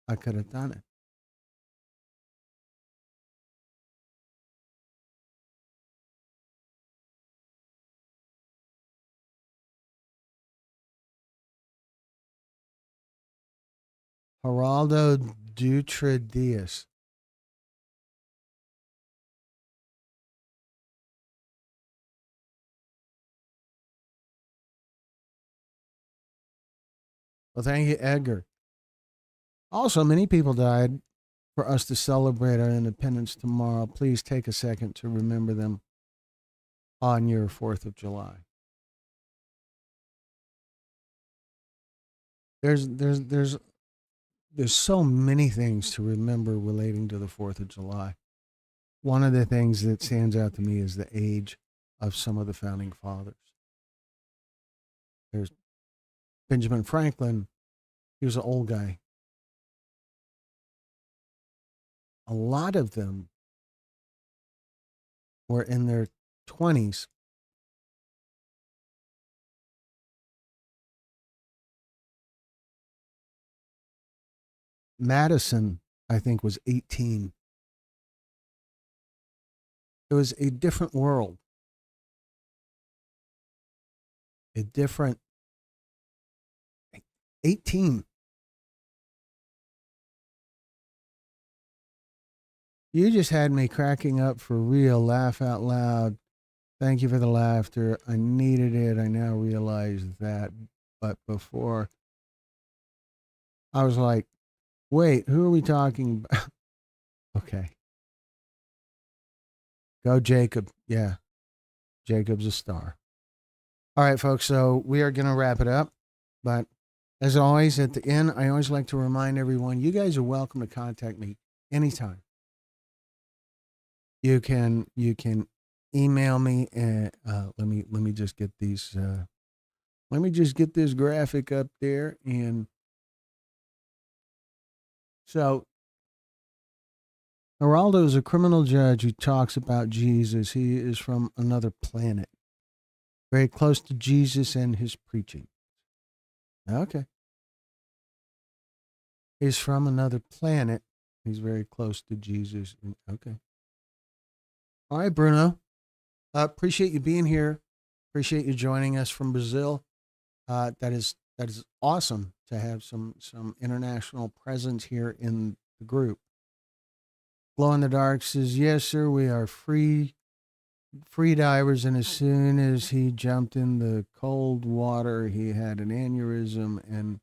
I could have done it. Geraldo Dutra Diaz. Well, thank you, Edgar. Also, many people died for us to celebrate our independence tomorrow. Please take a second to remember them on your 4th of July. There's so many things to remember relating to the 4th of July. One of the things that stands out to me is the age of some of the founding fathers. There's Benjamin Franklin. He was an old guy. A lot of them were in their 20s. Madison, I think, was 18. It was a different world. A different 18. You just had me cracking up for real. Laugh out loud. Thank you for the laughter. I needed it. I now realize that. But before, I was like, wait, who are we talking about? Okay. Go Jacob. Yeah. Jacob's a star. All right, folks. So we are going to wrap it up. But as always, at the end, I always like to remind everyone, you guys are welcome to contact me anytime. You can email me, and let me just get these. Let me just get this graphic up there, and so Geraldo is a criminal judge who talks about Jesus. He is from another planet, very close to Jesus and his preaching. Okay, he's from another planet. He's very close to Jesus. Okay. All right, Bruno. Appreciate you being here. Appreciate you joining us from Brazil. That is awesome to have some international presence here in the group. Glow in the Dark says, yes, sir, we are free divers, and as soon as he jumped in the cold water, he had an aneurysm,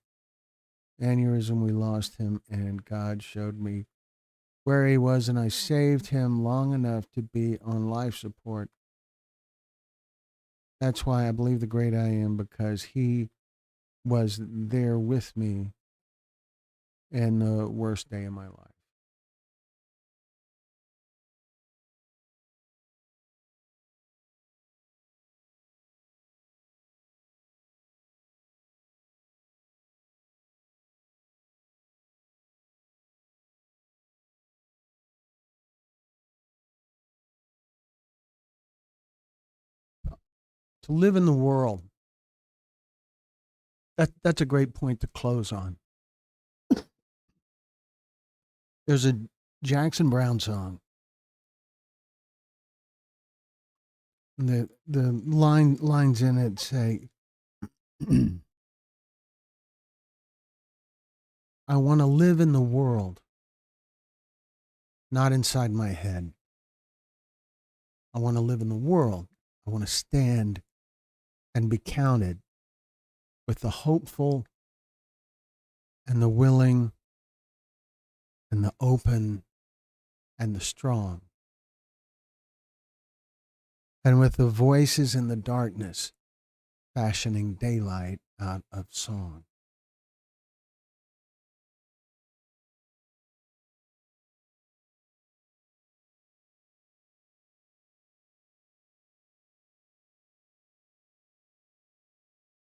we lost him, and God showed me where he was, and I saved him long enough to be on life support. That's why I believe the great I Am, because he was there with me in the worst day of my life. To live in the world. That's a great point to close on. There's a Jackson Browne song. The lines in it say, I want to live in the world, not inside my head. I want to live in the world. I want to stand and be counted with the hopeful and the willing and the open and the strong, and with the voices in the darkness fashioning daylight out of song.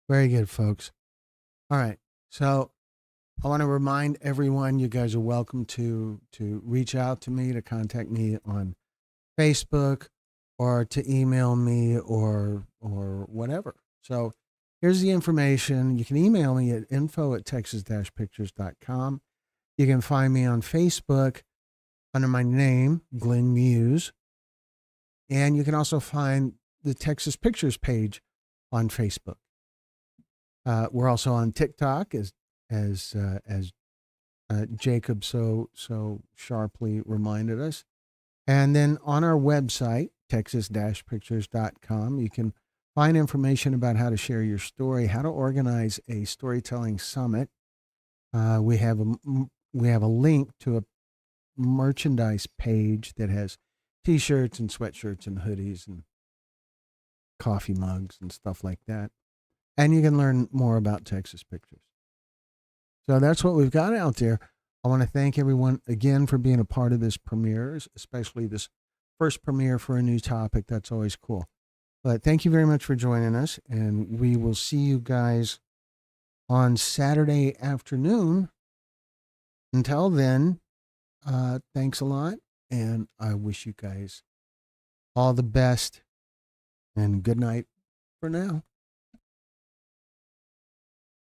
Very good, folks. All right. So I want to remind everyone you guys are welcome to reach out to me, to contact me on Facebook, or to email me, or whatever. So here's the information. You can email me at info@texas-pictures.com. You can find me on Facebook under my name, Glenn Muse. And you can also find the Texas Pictures page on Facebook. We're also on TikTok, as Jacob so sharply reminded us. And then on our website, texas-pictures.com, you can find information about how to share your story, how to organize a storytelling summit. We have a link to a merchandise page that has T-shirts and sweatshirts and hoodies and coffee mugs and stuff like that. And you can learn more about Texas Pictures. So that's what we've got out there. I want to thank everyone again for being a part of this premiere, especially this first premiere for a new topic. That's always cool. But thank you very much for joining us, and we will see you guys on Saturday afternoon. Until then, thanks a lot, and I wish you guys all the best, and good night for now.